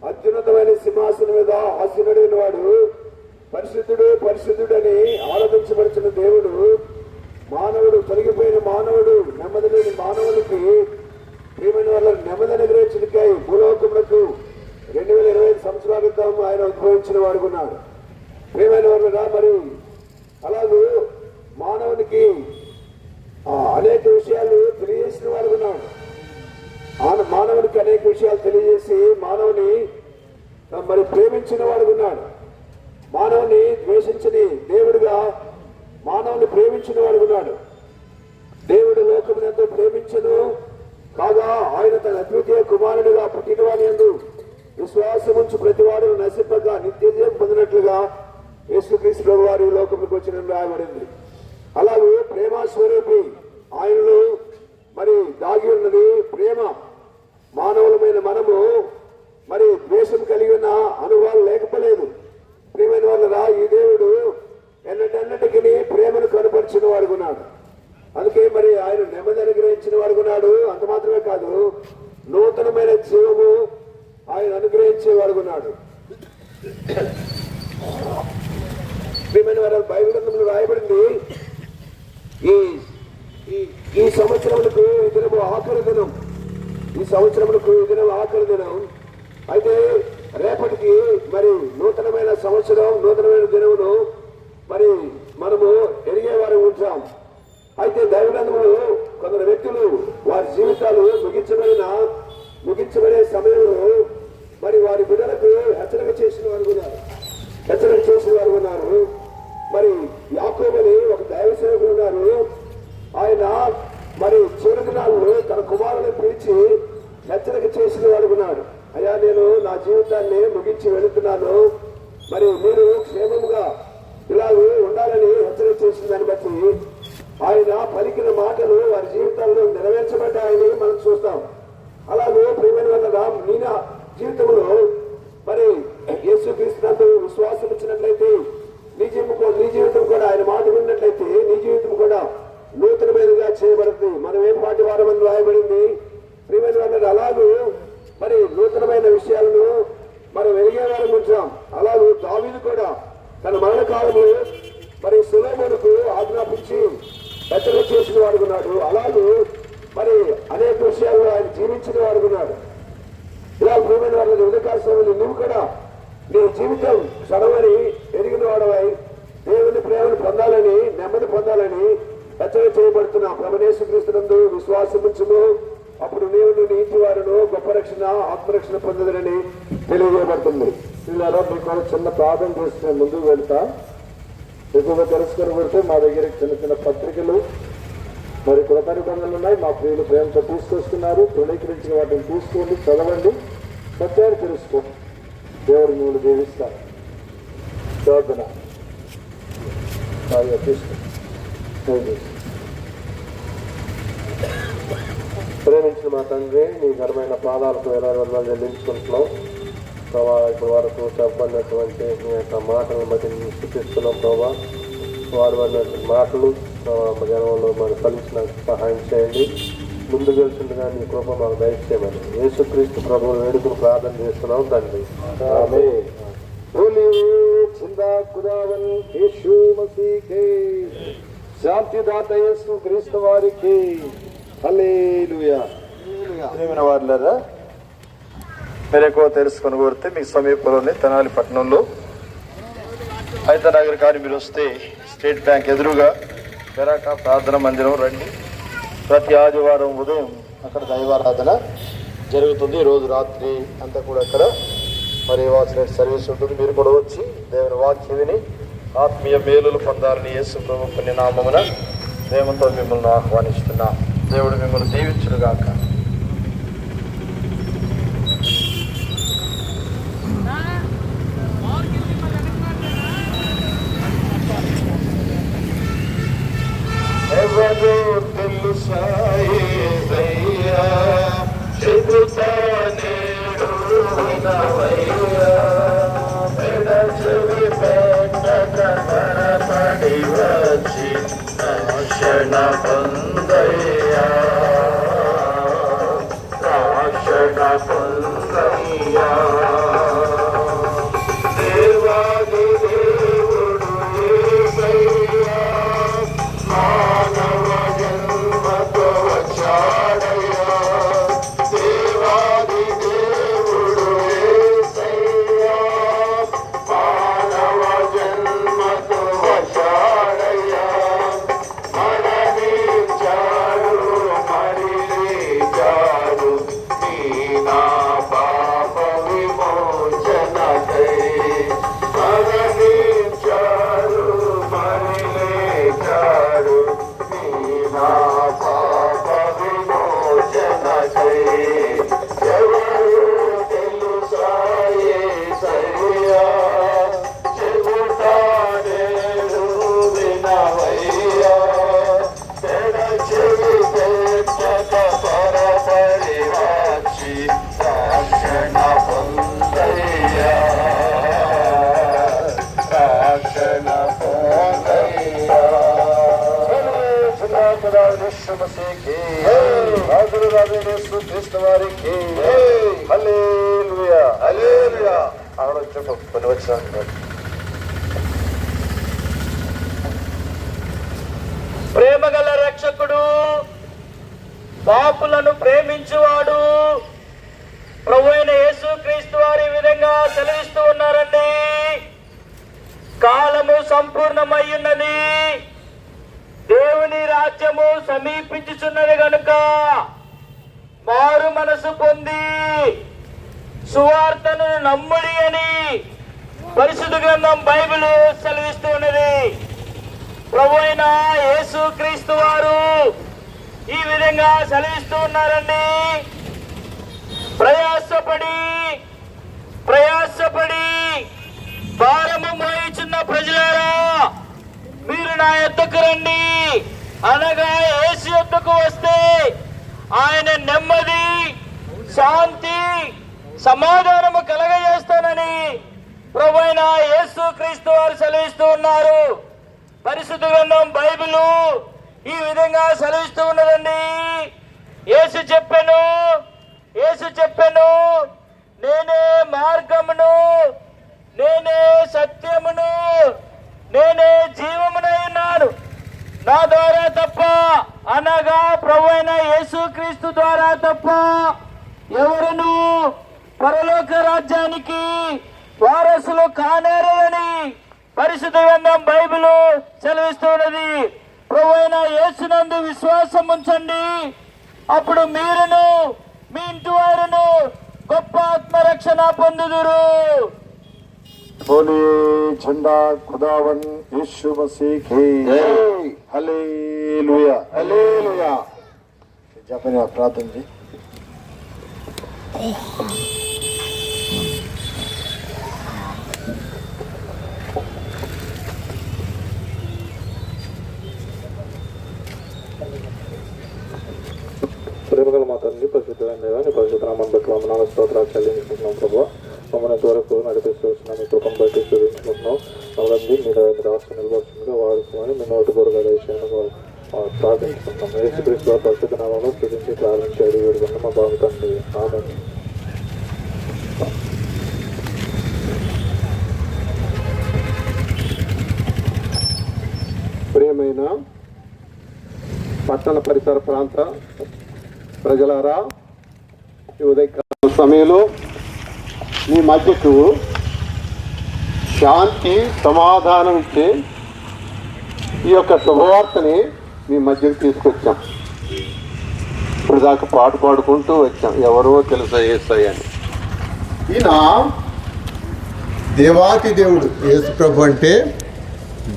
అత్యున్నతమైన సింహాసనం మీద ఆసీనుడైన వాడు, పరిశుద్ధుడు పరిశుద్ధుడని ఆరాధించబడుతున్న దేవుడు, మానవుడు తొలగిపోయిన మానవుడు, నెమ్మది లేని మానవునికి ప్రియమైన వాళ్ళ నెమ్మది అనుగ్రహించడానికై భూలోకములకు 2025 సంవత్సరాల క్రితం ఆయన ఉద్భవించిన వాడుకున్నాడు. ప్రియమైన వాళ్ళ మరి అలాగే మానవునికి అనేక విషయాలు తెలియజేసిన వాడుకున్నాడు. మానవునికి అనేక విషయాలు తెలియజేసి మానవుని మరి ప్రేమించిన వాడుకున్నాడు. మానవుని ద్వేషించని దేవుడిగా మానవుని ప్రేమించిన వాడుకున్నాడు. దేవుడు లోకమును ఎంతో ప్రేమించను కాగా ఆయన తన అద్వితీయ కుమారుడిగా పుట్టినవాని యందు విశ్వాసముంచు ప్రతివాడు నశింపగా నిత్య జీవం పొందినట్లుగా యేసుక్రీస్తు ప్రభు వారు లోకంలోకి వచ్చిన రాయబడింది. అలాగే ప్రేమ స్వరూపి ఆయనలో మరి దాగి ఉన్నది ప్రేమ. మానవులమైన మనము మరి ద్వేషం కలిగి ఉన్న అనుభవాలు లేకపోలేదు. ప్రియమైన వాళ్ళరా, ఈ దేవుడు ఎన్నటన్నిటికీ ప్రేమను కనపరిచిన వాడుకున్నాడు. అందుకే మరి ఆయన నెమ్మది అనుగ్రహించిన వాడుకున్నాడు. అంత మాత్రమే కాదు, నూతనమైన జీవము ఆయన అనుగ్రహించే వాడుకున్నాడు. ప్రియమైన వారు, బైబిల్ గ్రంథంలో రాయబడింది, ఈ సంవత్సరములకు ఈ దినము ఆఖరి దినం, ఈ సంవత్సరములకు ఈ దినం ఆఖరి దినం. అయితే రేపటికి మరి నూతనమైన సంవత్సరం, నూతనమైన దినమును మరి మనము ఎరిగేవారు ఉంటాం. అయితే దైవగ్రంథంలో కొందరు వ్యక్తులు వారి జీవితాలు ముగించబడే సమయంలో మరి వారి బిడ్డలకు హెచ్చరిక చేసిన వారు ఉన్నారు. మరి యాకోబు అని ఒక దైవ సేవకుడు ఉన్నారు. ఆయన మరి చివరి దినాల్లో తన కుమారుని పిలిచి హెచ్చరిక చేసిన వాడు ఉన్నాడు. అయ్యా, నేను నా జీవితాన్ని ముగించి వెళుతున్నాను, మరి మీరు క్షేమంగా ఇలాగూ ఉండాలని హెచ్చరిక చేసిన దాన్ని బట్టి ఆయన పలికిన మాటలు వారి జీవితాల్లో నెరవేర్చబడ్డాయని మనం చూస్తాం. అలాగే ప్రియమైన వాళ్ళ నీ జీవితంలో మరి యేసుక్రీస్తునందు విశ్వాసం ఇచ్చినట్లయితే నీ జీవితం కూడా ఆయన మాట విన్నట్లయితే నీ జీవితం కూడా నూతనమైనదిగా చేయబడుతుంది. మనం ఏం పాటి వారమని రాయబడింది. ప్రియమైన వాళ్ళ అలాగే దావీదు కూడా తన మరణకాలంలో మరి సొలొమోనుకు ఆజ్ఞాపించి హెచ్చరిక చేసిన వాడుకున్నాడు. అలాగే మరి అనేక విషయాల్లో ఆయన జీవించిన వాడుకున్నాడు. ఇలా భూమైన వాళ్ళ ఉదయకాల సమయంలో నువ్వు కూడా నీ జీవితం క్షణమని ఎరిగిన వాడవై దేవుని ప్రేమను పొందాలని, నెమ్మది పొందాలని హెచ్చరిక చేయబడుతున్నా. ప్రభుయేసుక్రీస్తునందు విశ్వాసముంచుము, అప్పుడు నీవు నీ ఇంటి వారును గొప్ప రక్షణ, ఆత్మరక్షణ పొందదని తెలియజేయబడుతుంది. ఇలా మీకు చిన్న ప్రార్థన చేసిన ముందుకు వెళ్తా. ఎక్కువగా తెలుసుకొని పెడితే మా దగ్గర చిన్న చిన్న పత్రికలు మరి కృత నిబంధనలు ఉన్నాయి. మా ప్రియులు ప్రేమతో తీసుకొస్తున్నారు. తృణీకరించిన వాటిని తీసుకోండి, చదవండి, సత్యాన్ని తెలుసుకోండి. దేవుడు మిమ్మల్ని జీవిస్తారు. ప్రార్థన తీసుకోండి. ప్రేమించిన మా తండ్రి, నీ ఘనమైన పాదాలకు వేలాది వందలు చెల్లించుకుంటున్నాం. ప్రభా ఇప్పుడు వరకు చెప్పన్నటువంటి మీ యొక్క మాటలను బట్టి మేము స్థుతిస్తున్నాం. ప్రభా వారు అన్నటువంటి మాటలు మా జనంలో మనం ఫలించిన సహాయం చేయండి. ముందు వెళ్తుండగా నీ కృప మాకు దయచేయమని యేసుక్రీస్తు ప్రభువుని వేడుకను ప్రార్థన చేస్తున్నాం తండ్రి. శాంతిదాత యేసు క్రీస్తు వారికి హల్లెలూయా. ప్రియమైన వారులారా, మీరు ఎక్కువ తెలుసుకొని కోరితే మీకు సమీపంలోని తెనాలి పట్టణంలో హైదరాబాద్ కానీ మీరు వస్తే స్టేట్ బ్యాంక్ ఎదురుగా పెరాక ప్రార్థన మందిరం రండి. ప్రతి ఆదివారం ఉదయం అక్కడ దైవారాధన జరుగుతుంది. రోజు రాత్రి అంతా కూడా అక్కడ మరి వాచ్ సర్వీస్ ఉంటుంది. మీరు కూడా వచ్చి దేవుని వాక్యం విని ఆత్మీయ మేలులు పొందాలని యేసు ప్రభు పుణ్య నామమున దేవునితో మిమ్మల్ని ఆహ్వానిస్తున్నాం. దేవుడు మిమ్మల్ని దీవించునుగాక. ఎవరు తెలుసాయ్యా చెబుతానే పెడచెవి పెట్టక కనపడి వచ్చి రక్షణ పొందయ్యా, రక్షణ పొందయ్యా. దేవాది దేవుడు యేసయ్యా మానవ జన్మతో వచ్చాడయ్యా. దేవాది దేవుడు యేసయ్యా మానవ జన్మతో వచ్చాడయ్యా. మరణించాడు, మరి లేచాడు, నీ నా పాప విమోచనకై. మరణించాడు, మరి లేచాడు, నీ నా పాప విమోచనకై. ఎవరు తెలుసా యేసయ్యా చెబుతానే వినవయ్యా. చెవి పెట్టక పరపరి వచ్చి రక్షణ పొందయ్యా, రక్షణ పొందయ్యా. క్రీస్తు వారికి హల్లెలూయా, హల్లెలూయా. ఆవిడ చెప్పు పని వచ్చాను. ప్రేమగల రక్షకుడు, పాపులను ప్రేమించువాడు ప్రభువైన యేసుక్రీస్తు వారి విధంగా సెలవిస్తూ ఉన్నారండి. కాలము సంపూర్ణమయ్యున్నది, దేవుని రాజ్యము సమీపించుచున్నది గనుక మారు మనసు పొంది సువార్తను నమ్ముడి అని పరిశుద్ధ గ్రంథం బైబిల్ సెలవిస్తూ ఉన్నది. ప్రభువైన యేసుక్రీస్తు వారు ఈ విధంగా సెలవిస్తూ ఉన్నారండి. ప్రయాసపడి భారము మోయిచున్న ప్రజలారా, మీరు నా యొద్దకు రండి అనగా యేసు యొద్దకు వస్తే ఆయన నెమ్మది, శాంతి, సమాధానము కలగజేస్తానని ప్రభువైన యేసుక్రీస్తు వారు సెలవిస్తూ ఉన్నారు. పరిశుద్ధ గ్రంథం బైబిల్ ఈ విధంగా సెలవిస్తూ ఉన్నదండి. యేసు చెప్పెను, నేనే మార్గమును నేనే సత్యమును, నేనే జీవమునై ఉన్నాను. నా ద్వారా తప్ప, అనగా ప్రభువైన యేసుక్రీస్తు ద్వారా తప్ప ఎవరును పరలోక రాజ్యానికి వారసులు కానేరని పరిశుద్ధ గ్రంథం బైబిల్ సెలవిస్తున్నది. ప్రభువైన యేసునందు విశ్వాసం ఉంచండి, అప్పుడు మీరును మీ ఇంటి వారును గొప్ప ఆత్మరక్షణ పొందుదురు. बोलिए झंडा खुदावन यीशु मसीह की हालेलुया हालेलुया. जापने प्रार्थना जी. ప్రేమగల మా తండ్రి, పరిశుద్ధమైన దేవాన్ని పరిశుద్ధ నామమున బట్టి వందనాలు స్తోత్రాలు చెల్లించుకుంటున్నాం ప్రభు. మమ్మల్ని ఇంతవరకు నడిపిస్తూ వస్తున్నాం, మీ కృపను బట్టి చూపించుకుంటున్నాం. మమ్మల్ని మీరు రాష్ట్ర నిలబడుతుందిగా వాడుకోమని మీ నోటి పూర్వక దయచేయడం ప్రార్థించుకుంటున్నాం. యేసుక్రీస్తు పరిశుద్ధ నామంలో స్తుతించి ప్రార్థించి అడిగి వేడుకున్నాం మా బాబు తండ్రి. ఆమేన్. ప్రియమైన పట్టణ పరిసర ప్రాంత ప్రజలారా, ఈ ఉదయకాల సమయంలో మీ మధ్యకు శాంతి సమాధానం ఇచ్చే ఈ యొక్క శుభవార్తని మీ మధ్యకు తీసుకొచ్చాం. ఇప్పుడు దాకా పాట పాడుకుంటూ వచ్చాం, ఎవరో తెలుసా యేసయ్య అని. ఈయన దేవాతి దేవుడు. యేసు ప్రభు అంటే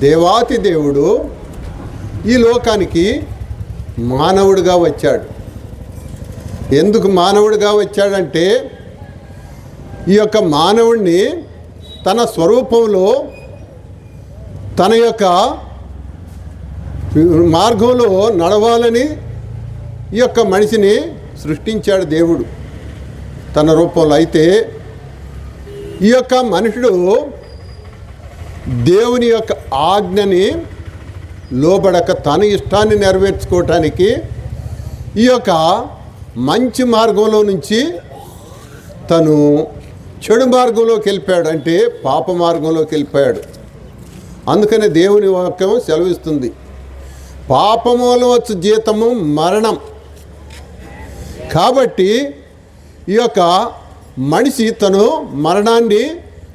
దేవాతి దేవుడు ఈ లోకానికి మానవుడిగా వచ్చాడు. ఎందుకు మానవుడిగా వచ్చాడంటే, ఈ యొక్క మానవుడిని తన స్వరూపంలో తన యొక్క మార్గంలో నడవాలని ఈ యొక్క మనిషిని సృష్టించాడు దేవుడు తన రూపంలో. అయితే ఈ యొక్క మనుషుడు దేవుని యొక్క ఆజ్ఞని లోబడక తన ఇష్టాన్ని నెరవేర్చుకోవటానికి ఈ యొక్క మంచి మార్గంలో నుంచి తను చెడు మార్గంలోకి వెళ్ళిపోయాడు, అంటే పాప మార్గంలోకి వెళ్ళిపోయాడు. అందుకనే దేవుని వాక్యం సెలవిస్తుంది, పాపములో వచ్చు జీతము మరణం. కాబట్టి ఈ యొక్క మనిషి తను మరణాన్ని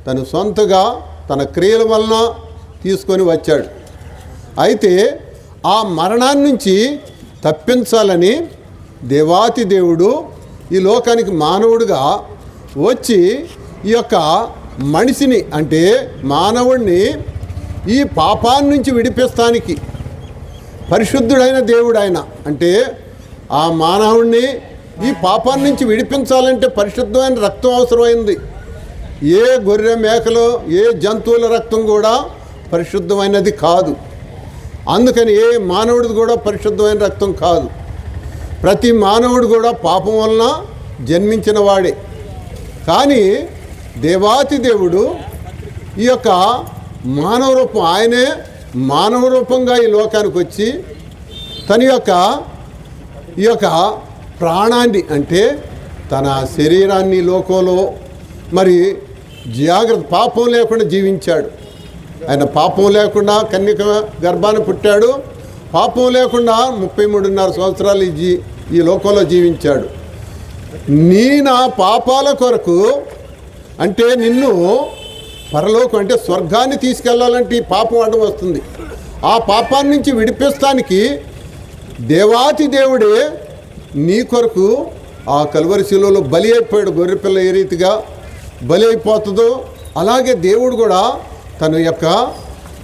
తను సొంతగా తన క్రియల వలన తీసుకొని వచ్చాడు. అయితే ఆ మరణాన్ని నుంచి తప్పించాలని దేవాతి దేవుడు ఈ లోకానికి మానవుడిగా వచ్చి ఈ యొక్క మనిషిని, అంటే మానవుడిని ఈ పాపాన్ని నుంచి విడిపిస్తానికి పరిశుద్ధుడైన దేవుడు ఆయన. అంటే ఆ మానవుడిని ఈ పాపాన్ని నుంచి విడిపించాలంటే పరిశుద్ధమైన రక్తం అవసరమైంది. ఏ గొర్రె మేకలు ఏ జంతువుల రక్తం కూడా పరిశుద్ధమైనది కాదు. అందుకని ఏ మానవుడిది కూడా పరిశుద్ధమైన రక్తం కాదు. ప్రతి మానవుడు కూడా పాపం వలన జన్మించిన వాడే. కానీ దేవాతి దేవుడు ఈ యొక్క మానవ రూపం, ఆయనే మానవ రూపంగా ఈ లోకానికి వచ్చి తన యొక్క ఈ యొక్క ప్రాణాన్ని, అంటే తన శరీరాన్ని లోకంలో మరి జాగ్రత్త పాపం లేకుండా జీవించాడు. ఆయన పాపం లేకుండా కన్యక గర్భాన పుట్టాడు, పాపం లేకుండా 33.5 సంవత్సరాలు ఈ లోకంలో జీవించాడు. నీ నా పాపాల కొరకు, అంటే నిన్ను పరలోకం అంటే స్వర్గాన్ని తీసుకెళ్లాలంటే ఈ పాపం అడ్డం వస్తుంది. ఆ పాపాన్ని నుంచి విడిపిస్తానికి దేవాతి దేవుడే నీ కొరకు ఆ కల్వరి శిలువలో బలి అయిపోయాడు. గొర్రెపిల్ల ఏ రీతిగా బలి అయిపోతుందో అలాగే దేవుడు కూడా తన యొక్క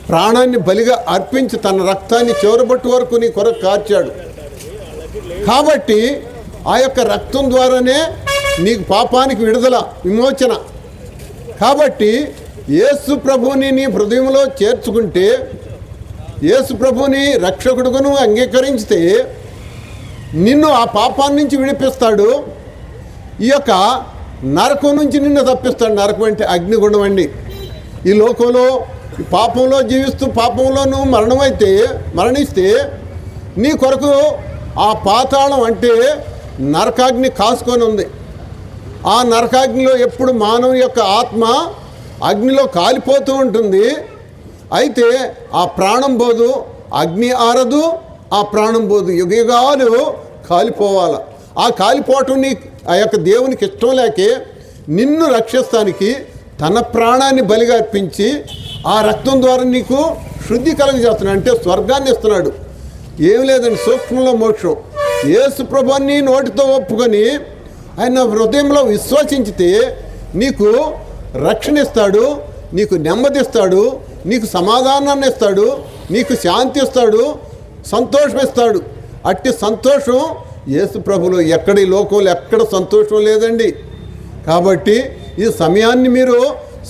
ప్రాణాన్ని బలిగా అర్పించి తన రక్తాన్ని చివరబట్టు వరకు నీ కొరకు కార్చాడు. కాబట్టి ఆ యొక్క రక్తం ద్వారానే నీకు పాపానికి విడుదల, విమోచన. కాబట్టి యేసు ప్రభువుని నీ హృదయంలో చేర్చుకుంటే, యేసు ప్రభువుని రక్షకుడుగా అంగీకరిస్తే నిన్ను ఆ పాపాన్ని నుంచి విడిపిస్తాడు. ఈ యొక్క నరకం నుంచి నిన్ను తప్పిస్తాడు. నరకం అంటే అగ్నిగుండం అండి. ఈ లోకంలో పాపంలో జీవిస్తూ పాపంలో నువ్వు మరణిస్తే నీ కొరకు ఆ పాతాళం అంటే నరకాగ్ని కాసుకొని ఉంది. ఆ నరకాగ్నిలో ఎప్పుడు మానవుని యొక్క ఆత్మ అగ్నిలో కాలిపోతూ ఉంటుంది. అయితే ఆ ప్రాణం పోదు, అగ్ని ఆరదు, ఆ ప్రాణం పోదు, యుగయుగాలు కాలిపోవాలి. ఆ కాలిపోవటం ఆ యొక్క దేవునికి ఇష్టం లేకే నిన్ను రక్షిస్తానికి తన ప్రాణాన్ని బలిగా అర్పించి ఆ రక్తం ద్వారా నీకు శుద్ధి కలుగజేస్తున్నాడు. అంటే స్వర్గాన్ని ఇస్తున్నాడు. ఏం లేదండి, సూక్ష్మంలో మోక్షం. యేసు ప్రభువుని నోటితో ఒప్పుకొని ఆయన హృదయంలో విశ్వసించితే నీకు రక్షణ ఇస్తాడు, నీకు నెమ్మదిస్తాడు, నీకు సమాధానాన్ని ఇస్తాడు, నీకు శాంతి ఇస్తాడు, సంతోషం ఇస్తాడు. అట్టి సంతోషం యేసు ప్రభులో ఎక్కడ, ఈ లోకంలో ఎక్కడ సంతోషం లేదండి. కాబట్టి ఈ సమయాన్ని మీరు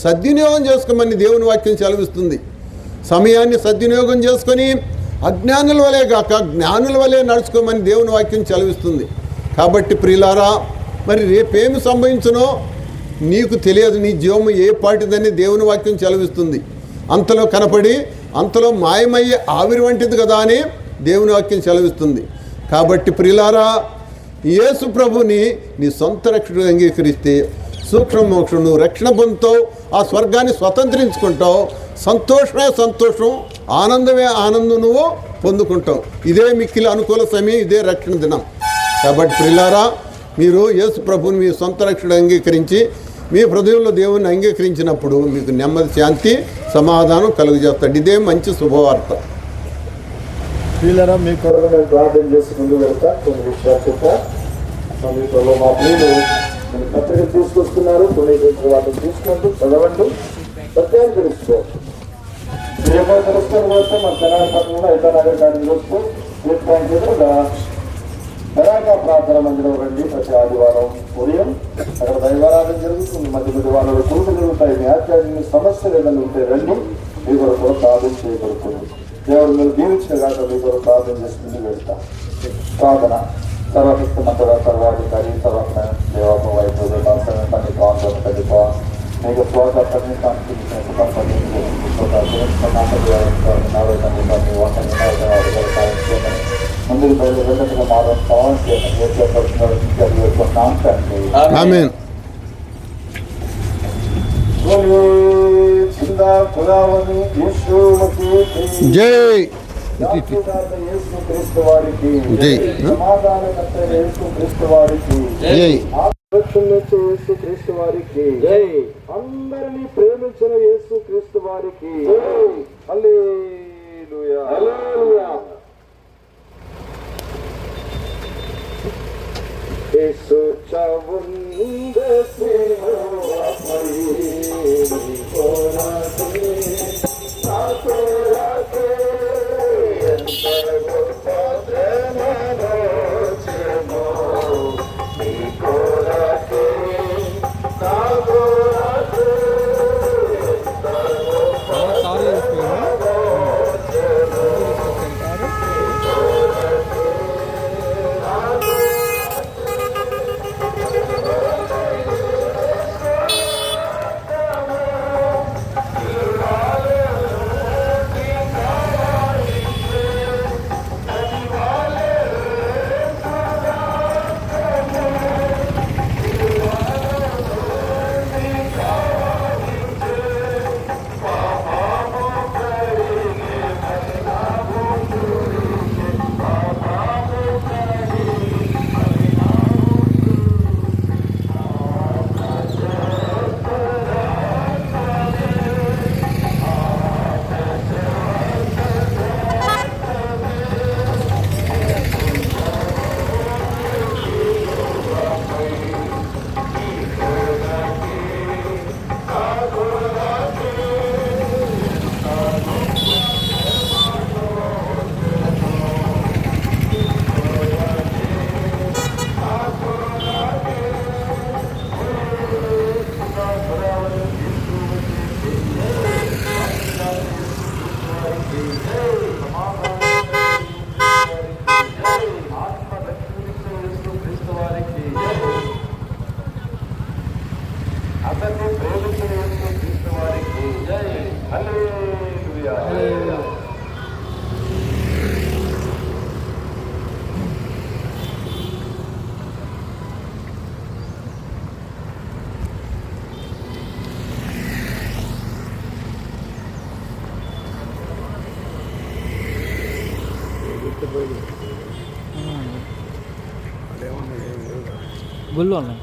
సద్వినియోగం చేసుకోమని దేవుని వాక్యం సెలవిస్తుంది. సమయాన్ని సద్వినియోగం చేసుకొని అజ్ఞానుల వలె కాక జ్ఞానుల వలె నడుచుకోమని దేవుని వాక్యం సెలవిస్తుంది. కాబట్టి ప్రియులారా, మరి రేపేమి సంభవించునో నీకు తెలియదు. నీ జీవము ఏ పాటిదని దేవుని వాక్యం సెలవిస్తుంది. అంతలో కనపడి అంతలో మాయమయ్యే ఆవిరి వంటిది కదా అని దేవుని వాక్యం సెలవిస్తుంది. కాబట్టి ప్రియులారా, యేసు ప్రభుని నీ సొంత రక్షకుడు అంగీకరిస్తే సూక్ష్మ మోక్షం, నువ్వు రక్షణ పొందుతావు, ఆ స్వర్గాన్ని స్వతంత్రించుకుంటావు. సంతోషమే సంతోషం, ఆనందమే ఆనందం నువ్వు పొందుకుంటావు. ఇదే మిక్కిలి అనుకూల సమయం, ఇదే రక్షణ దినం. కాబట్టి ప్రియులారా, మీరు యేసు ప్రభుని మీ సొంత రక్షకుడు అంగీకరించి మీ హృదయంలో దేవుని అంగీకరించినప్పుడు మీకు నెమ్మది, శాంతి, సమాధానం కలుగజేస్తాడు. ఇదే మంచి శుభవార్త. ప్రియులారా, మీ కొరకు నేను ప్రార్థన చేసి ముందు వెళ్తా. కొన్ని విషయాలు చెప్తా. సమీపంలో మా ప్రియులు పత్రిక తీసుకొస్తున్నారు. కొన్ని వాటిని తీసుకుంటూ చదవండి, సత్యాన్ని తెలుసుకోండి. ఏమో తెలుసుకొని వస్తే మన తెలంగాణ పట్టణంలో అయితే నగర గారిని వస్తూ ఎదురుగా తెలంగాణ ప్రార్థన మందిరం రండి. ప్రతి ఆదివారం ఉదయం అక్కడ దైవారాధన జరుగుతుంది. మధ్య వారాలు కూర్పు జరుగుతాయి. మీ ఆధ్యాత్మిక సమస్యలు ఏదైనా ఉంటే రండి, మీ కొరకు కూడా ప్రార్థన చేయబడుతుంది. దేవుడు మీరు దీవించిన కాక మీ కొరకు ప్రార్థన చేసుకుని వెళ్తాం. ప్రార్థన తర్వాత తర్వాధికారి తర్వాత దేవాప వైపు పని ప్రాంతం కలిప మీకు స్వాత పని ముందుకు బయలు వెళ్ళగా మాత్రం పవన్ చేస్తున్నాం తండ్రి. ఆమేన్. జై యేసుక్రీస్తు వారికి జై. సమాధానకర్త యేసుక్రీస్తు వారికి జై. ఆకర్షించే యేసుక్రీస్తు వారికి జై. అందరినీ ప్రేమించిన యేసుక్రీస్తు వారికి హల్లెలూయా, హల్లెలూయా. యేసు చవుందే సేవపై కోరాతే సాతోరాతే ఎంతగో ప్రేమనోచెమో నీ కోరాతే సాతోరాతే ఎంతగో గుళ్ళు ఉన్నాయి.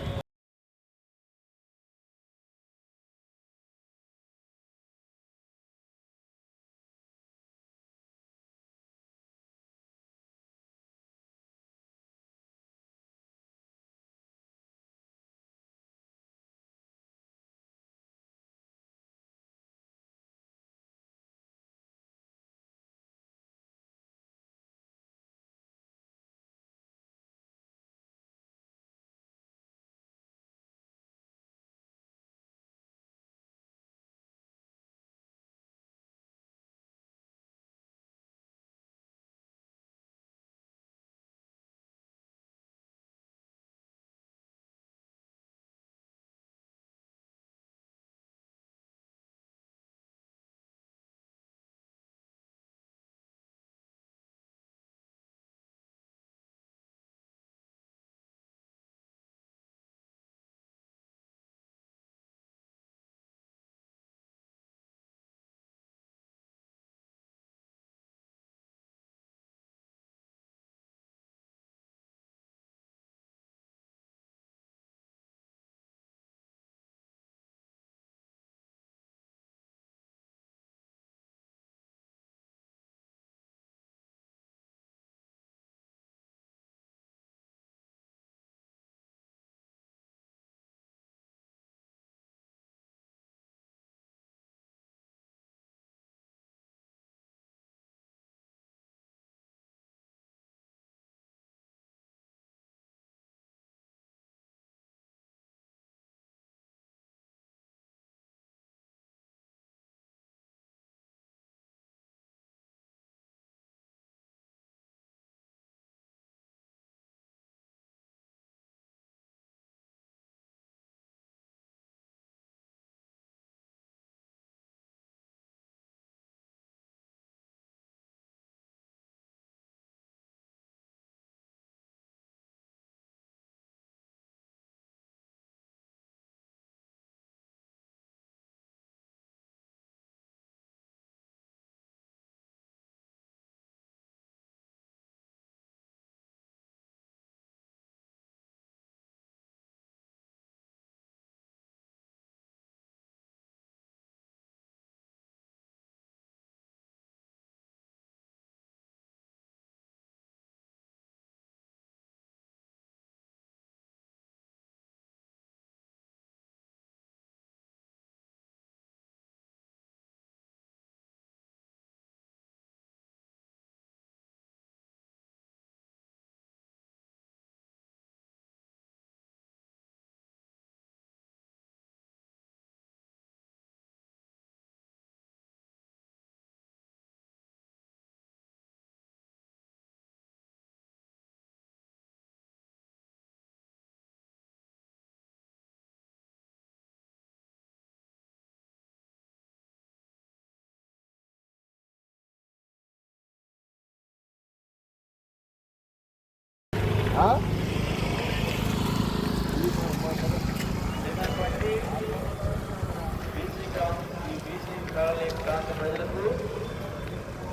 ప్రజలకు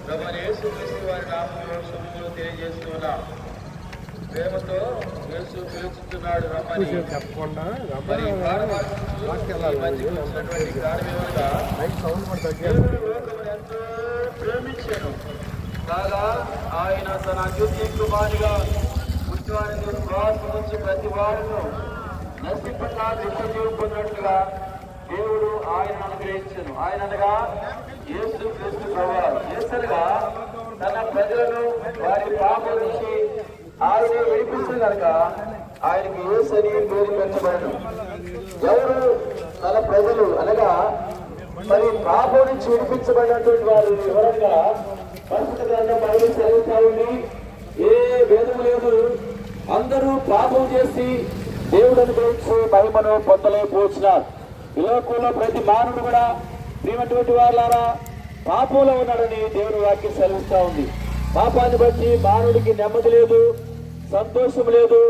ప్రభువైన యేసుక్రీస్తు వారి నామములో శుభములు తెలియజేస్తున్నాం. ప్రేమతో యేసు పిలుచుతున్నాడు రమ్మని. మరి ఎంతో ప్రేమించాను కాగా ఆయన తన అద్వితీయ కుమారునిగా పుట్టివారిని శ్వాసం నుంచి ప్రతి వారిను నశింపక నిత్యజీవం పొందినట్లుగా దేవుడు ఆయన అనుగ్రహించను. ఆయన అనగా యేసు క్రీస్తు ప్రభువు. యేసనగా తన ప్రజలను వారి పాపం నుంచి ఆయన విడిపించిన కనుక ఆయనకి యేసని పేరు పెట్టబడను. ఎవరు తన ప్రజలు అనగా మరి పాపం నుంచి విడిపించబడినటువంటి వారు ఎవరనగా పరిశుద్ధ గ్రంథం బైబిల్ చదువుతా ఉంది. ఏ భేదము లేదు, అందరూ పాపం చేసి దేవుడు అనుగ్రహించి మహిమను పొందలేకపోతున్నారు. ఈ లోకంలో ప్రతి మానవుడు కూడా ప్రియమైనటువంటి వారులారా పాపంలో ఉన్నాడని దేవుని వాక్యం సెలవిస్తూ ఉంది. పాపాన్ని బట్టి మానవుడికి నెమ్మది లేదు, సంతోషం లేదు,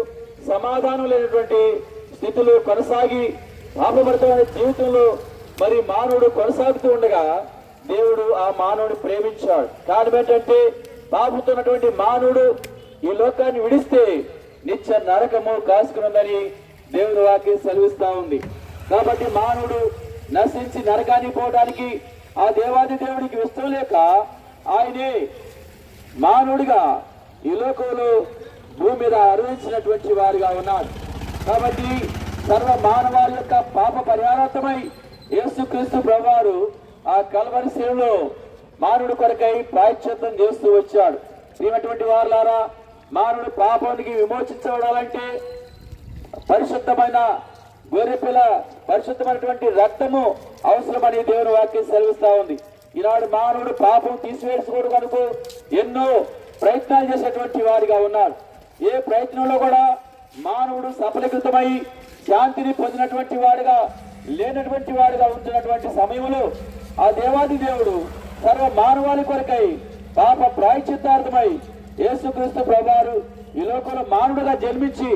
సమాధానం లేనటువంటి స్థితిలో కొనసాగి పాపభరితమైన జీవితంలో మరి మానవుడు కొనసాగుతూ ఉండగా దేవుడు ఆ మానవుడిని ప్రేమించాడు. కారణం ఏంటంటే పాపంతో ఉన్నటువంటి మానవుడు ఈ లోకాన్ని విడిస్తే నిత్య నరకము కాసుకున్నదని దేవుని వాక్యం సెలవిస్తా ఉంది. కాబట్టి మానవుడు నశించి నరకానికి పోవడానికి ఆ దేవాది దేవుడికి ఇష్టం లేక ఆయనే మానవుడిగా ఈ లోకంలో భూమి మీద అరువించినటువంటి వారిగా ఉన్నారు. కాబట్టి సర్వ మానవాళి యొక్క పాప పరిహారార్థమై యేసుక్రీస్తు ప్రభువారు ఆ కల్వరి శిలువలో మానవుడి కొరకై ప్రాయశ్చిత్తం చేస్తూ వచ్చాడు. ఇటువంటి వారులారా, మానవుడు పాపానికి విమోచించబడాలంటే పరిశుద్ధమైన గొర్రెపిల్ల పరిశుద్ధమైనటువంటి రక్తము అవసరమని దేవుని వాక్యం సెలవిస్తా ఉంది. ఈనాడు మానవుడు పాపం తీసివేసుకోవడం కనుక ఎన్నో ప్రయత్నాలు చేసేటువంటి వారిగా ఉన్నారు. ఏ ప్రయత్నంలో కూడా మానవుడు సఫలీకృతమై శాంతిని పొందినటువంటి వాడిగా లేనటువంటి వాడిగా ఉంటున్నటువంటి సమయంలో ఆ దేవాది దేవుడు సర్వ మానవాళి కొరకై పాప ప్రాయశ్చిత్తార్థమై యేసుక్రీస్తు ప్రభువారు ఈ లోకంలో మానవుడిగా జన్మించి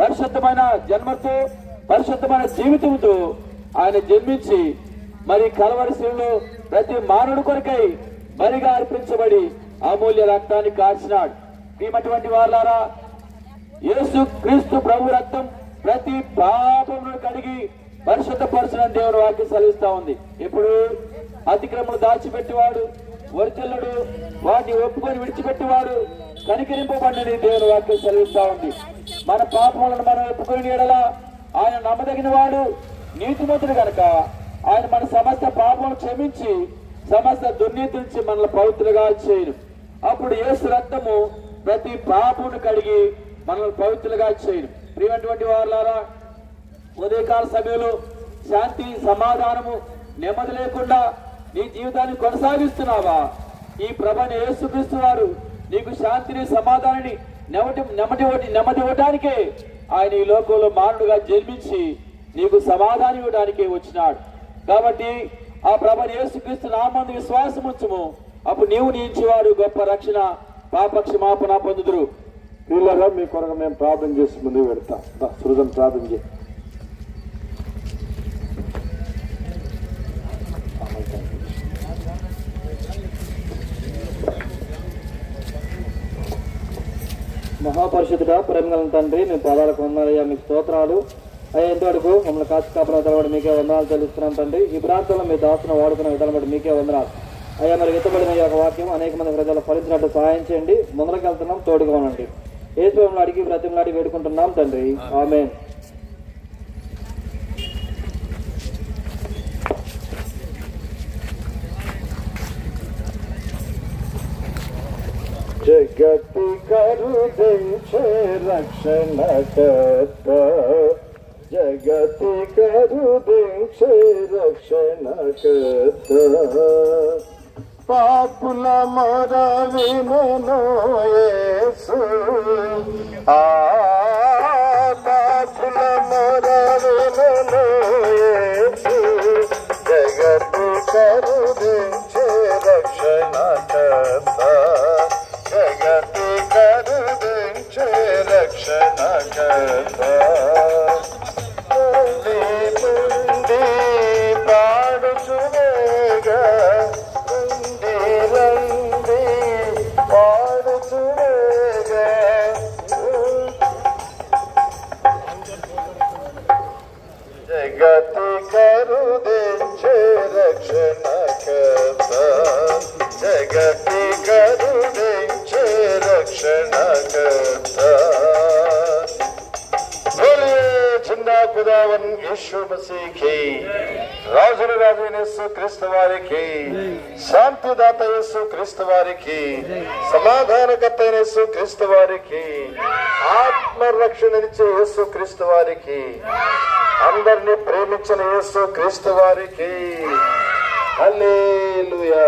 పరిశుద్ధమైన జన్మతో పరిశుద్ధమైన జీవితంతో ఆయన జన్మించి మరి కల్వరి శిలువలో ప్రతి మానవుడి కొరకై బలిగా అర్పించబడి అమూల్య రక్తాన్ని కార్చినాడు. ఇటువంటి వారులారా, యేసు క్రీస్తు ప్రభు రక్తం ప్రతి పాపమును కడిగి పరిశుద్ధపరచునని దేవుని వాక్యం సెలవిస్తా ఉంది. ఇప్పుడు అతిక్రమను దాచిపెట్టేవాడు వర్జల్లుడు, వాటిని ఒప్పుకొని విడిచిపెట్టేవాడు కనికరింపబడినని దేవుని వాక్యం సెలవిస్తా ఉంది. మన పాపములను మనం ఒప్పుకొని ఎడలా ఆయన నమ్మదగిన వాడు, నీతిమంతుడు గనక ఆయన మన సమస్త పాపములను క్షమించి సమస్త దుర్నీతి నుంచి మనల్ని పవిత్రులుగా చేయను. అప్పుడు యేసు రక్తము ప్రతి పాపమును కడిగి మనల్ని పవిత్రులుగా చేయను. ప్రియమైనటువంటి వారులారా, ఉదయకాల సమయంలో శాంతి సమాధానము నెమ్మది లేకుండా నీ జీవితాన్ని కొనసాగిస్తున్నావా? ఈ ప్రభువైన యేసుక్రీస్తు వారు నీకు శాంతిని సమాధానాన్ని నెమ్మది ఇవ్వడానికే ఆయన ఈ లోకంలో మానవుడిగా జన్మించి నీకు సమాధానం ఇవ్వడానికే వచ్చినాడు. కాబట్టి ఆ ప్రభువైన యేసుక్రీస్తు నామందు విశ్వాసం ఉంచుము, అప్పుడు నీవు నిలిచేవాడు గొప్ప రక్షణ పాప క్షమాపణ పొందుదురు. వీళ్ళగా మీ కొరకు మేము ప్రార్థన చేసి ముందుకు వెళ్తాం. సృజన్ ప్రార్థన చేయి. మహాపరిషుద్ధుడా, ప్రేమగల తండ్రి, మీ పాదాలకు వందనాలయ్యా, మీకు స్తోత్రాలు అయ్యా. ఎంతవరకు మమ్మల్ని కాచి కాపలా తరబడి మీకే వందనాలు తెలుస్తున్నాం తండ్రి. ఈ ప్రాంతంలో మీ దాసును వాడుకున్న విధానం బట్టి మీకే వందనాలు అయ్యా. మరి విత్తబడిన ఈ యొక్క వాక్యం అనేక మంది ప్రజలు ఫలించినట్టు సహాయం చేయండి. ముందరకు వెళ్తున్నాం, తోడుగా ఉండండి. యేసుని అడిగి బ్రతిమలాడి వేడుకుంటున్నాం తండ్రి, ఆమేన్. జగతి కరుదించే రక్షణకర్త, జగతి కరుదించే రక్షణకర్త, పాపుల మొర వినెను యేసు, పాపుల మొర వినెను యేసు, జగతి కరుదించే రక్షణకర్త, జగతి కరుదించే రక్షణకర్త, ముంది ముంది పాడుచునేగా, ముంది రంది పాడుచునేగా, జగతి కరుదించే రక్షణకర్త, జగతి కరుదించే రక్షణకర్త. చిన్నా ఖుదావన్ యేసు మసీహ్ కి, రాజుల రాజైన యేసు క్రీస్తు వారికి, శాంతిదాత యేసు క్రీస్తు వారికి, సమాధానకర్త అయిన యేసు క్రీస్తు వారికి, ఆత్మరక్షణనిచ్చే యేసు క్రీస్తు వారికి, అందరినీ ప్రేమించిన యేసు క్రీస్తు వారికి హల్లెలూయా.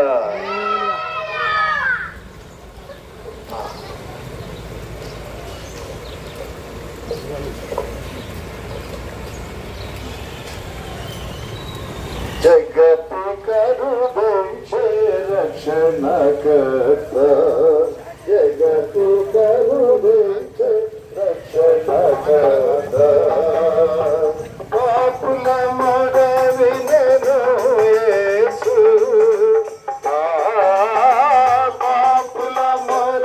జగతి కరుదించే రక్షణకర్త, జగతి కరుదించే రక్షణకర్త, పాపుల మొర వినెను యేసు, పాపుల మొర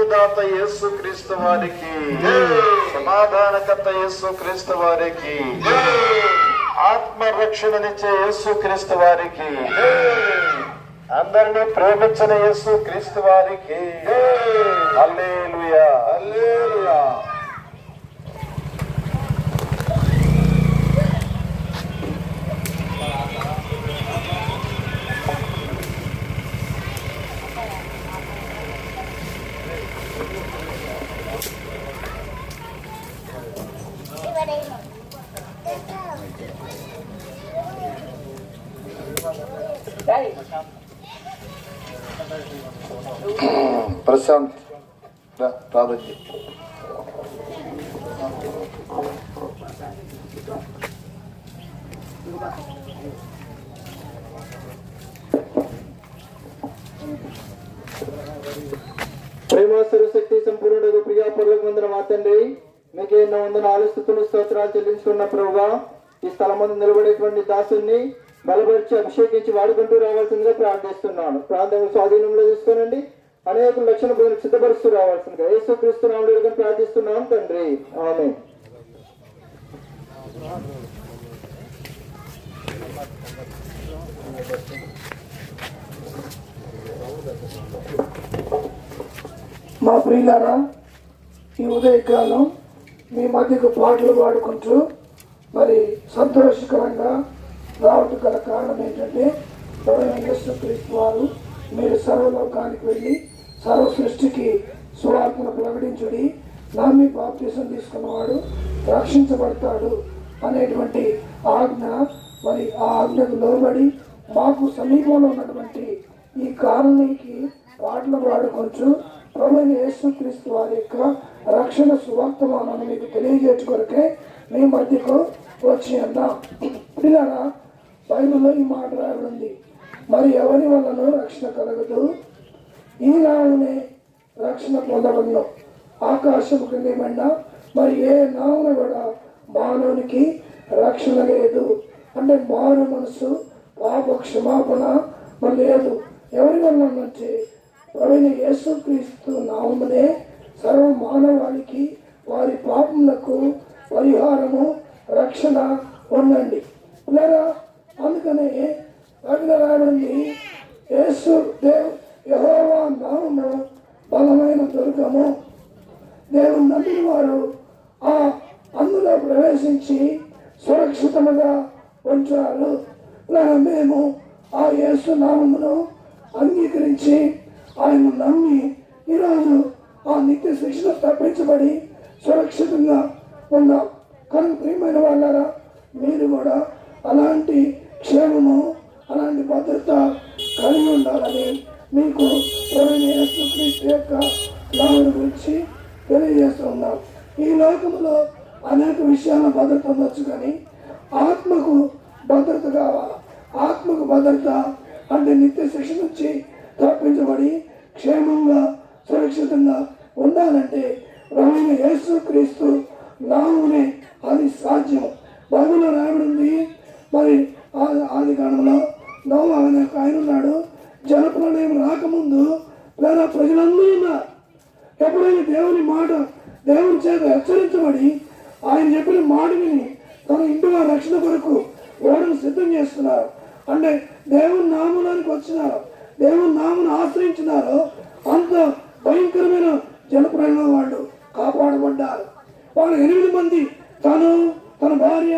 జీవముదాత యేసు క్రీస్తు వారికి, సమాధానకర్త యేసు క్రీస్తు వారికి, ఆత్మరక్షణనిచ్చే యేసు క్రీస్తు వారికి, అందరినీ ప్రేమించిన యేసు క్రీస్తు వారికి హల్లెలూయా, హల్లెలూయా. ప్రశాంత్ రాదండి. ప్రేమ సర్వశక్తి సంపూర్ణుడు ప్రియా పరలోకమందున మా తండ్రి, మీకే ఎన్నో వందనాలు స్తుతులు స్తోత్రాలు చెల్లించుకున్న ప్రభువా, ఈ స్థలం ముందు నిలబడేటువంటి దాసుని బలపరిచి అభిషేకించి వాడుకుంటూ రావాల్సిందిగా ప్రార్థిస్తున్నాను. ప్రార్థన స్వాధీనంలో తీసుకోనండి. అనేక లక్షణ బదులు సిద్ధపరుస్తూ రావాల్సిందిగా యేసుక్రీస్తు నామములో ప్రార్థిస్తున్నాం తండ్రి, ఆమేన్. మా ప్రియులారా, ఈ ఉదయకాలం మీ మధ్యకు పాటలు పాడుకుంటూ మరి సంతోషకరంగా రావటం గల కారణం ఏంటంటే, యేసుక్రీస్తు వారు మీరు సర్వలోకానికి వెళ్ళి సర్వ సృష్టికి సువార్తను ప్రకటించుడి, నమ్మి బాప్తిసం తీసుకున్నవాడు రక్షించబడతాడు అనేటువంటి ఆజ్ఞ. మరి ఆ ఆజ్ఞకు లోబడి మాకు సమీపంలో ఉన్నటువంటి ఈ కాలనీకి పాటలు పాడుకుంటూ ప్రభువైన యేసుక్రీస్తు వారి యొక్క రక్షణ సువార్తమానాన్ని మీకు తెలియజేర్చుకొరకే మీ మధ్యకు వచ్చి అన్నా. పిల్లరా, బైబిల్లో ఈ మాట రాయబడింది, మరి ఎవరి వలన రక్షణ కలగదు, ఈ నామునే రక్షణ పొందవలను. ఆకాశం క్రిందేమన్నా మరి ఏ నామున కూడా మానవునికి రక్షణ లేదు. అంటే మారు మనసు, పాప క్షమాపణ మరి లేదు. ఎవరి వలన అంటే ప్రభువైన యేసుక్రీస్తు నామమునే సర్వ మానవాళికి వారి పాపములకు పరిహారము, రక్షణ ఉండండి. లేదా అందుకనే రాయబడింది, యేసు యెహోవా నామము బలమైన దుర్గము. దేవుని నమ్మిన వారు ఆ అందులో ప్రవేశించి సురక్షితముగా ఉంచారు. మేము ఆ యేసు నామమును అంగీకరించి ఆయన నమ్మి ఈరోజు ఆ నిత్య శిక్షణ తప్పించబడి సురక్షితంగా ఉన్నాం. కనుక ప్రియమైన వాళ్ళారా, మీరు కూడా అలాంటి క్షేమము, అలాంటి భద్రత కలిగి ఉండాలని మీకు యేసుక్రీస్తు యొక్క నామమును గురించి తెలియజేస్తున్నాం. ఈ లోకంలో అనేక విషయాల భద్రత ఉండొచ్చు, కానీ ఆత్మకు భద్రత కావాలి. ఆత్మకు భద్రత అంటే నిత్య శిక్ష నుంచి తప్పించబడి క్షేమంగా సురక్షితంగా ఉండాలంటే ప్రభువైన యేసుక్రీస్తు నామమునే అది సాధ్యం. బైబిల్లో రాయబడింది, మరి ఆది కాలంలో నోవా అనే ఒక ఆయన ఉన్నాడు. జలప్రలయం రాకముందు లేదా ప్రజలందరూ ఉన్నారు. ఎప్పుడైనా దేవుని మాట దేవుని చేత హెచ్చరించబడి ఆయన చెప్పిన మాట విని తన ఇంటి వారి రక్షణ కొరకు ఓడను సిద్ధం చేస్తున్నారు. అంటే దేవుని నామూలానికి వచ్చినారు, దేవుని నామను ఆశ్రయించినారు. అంత భయంకరమైన జలప్రలయంలో వాళ్ళు కాపాడబడ్డారు. వాళ్ళు 8 మంది, తను, తన భార్య,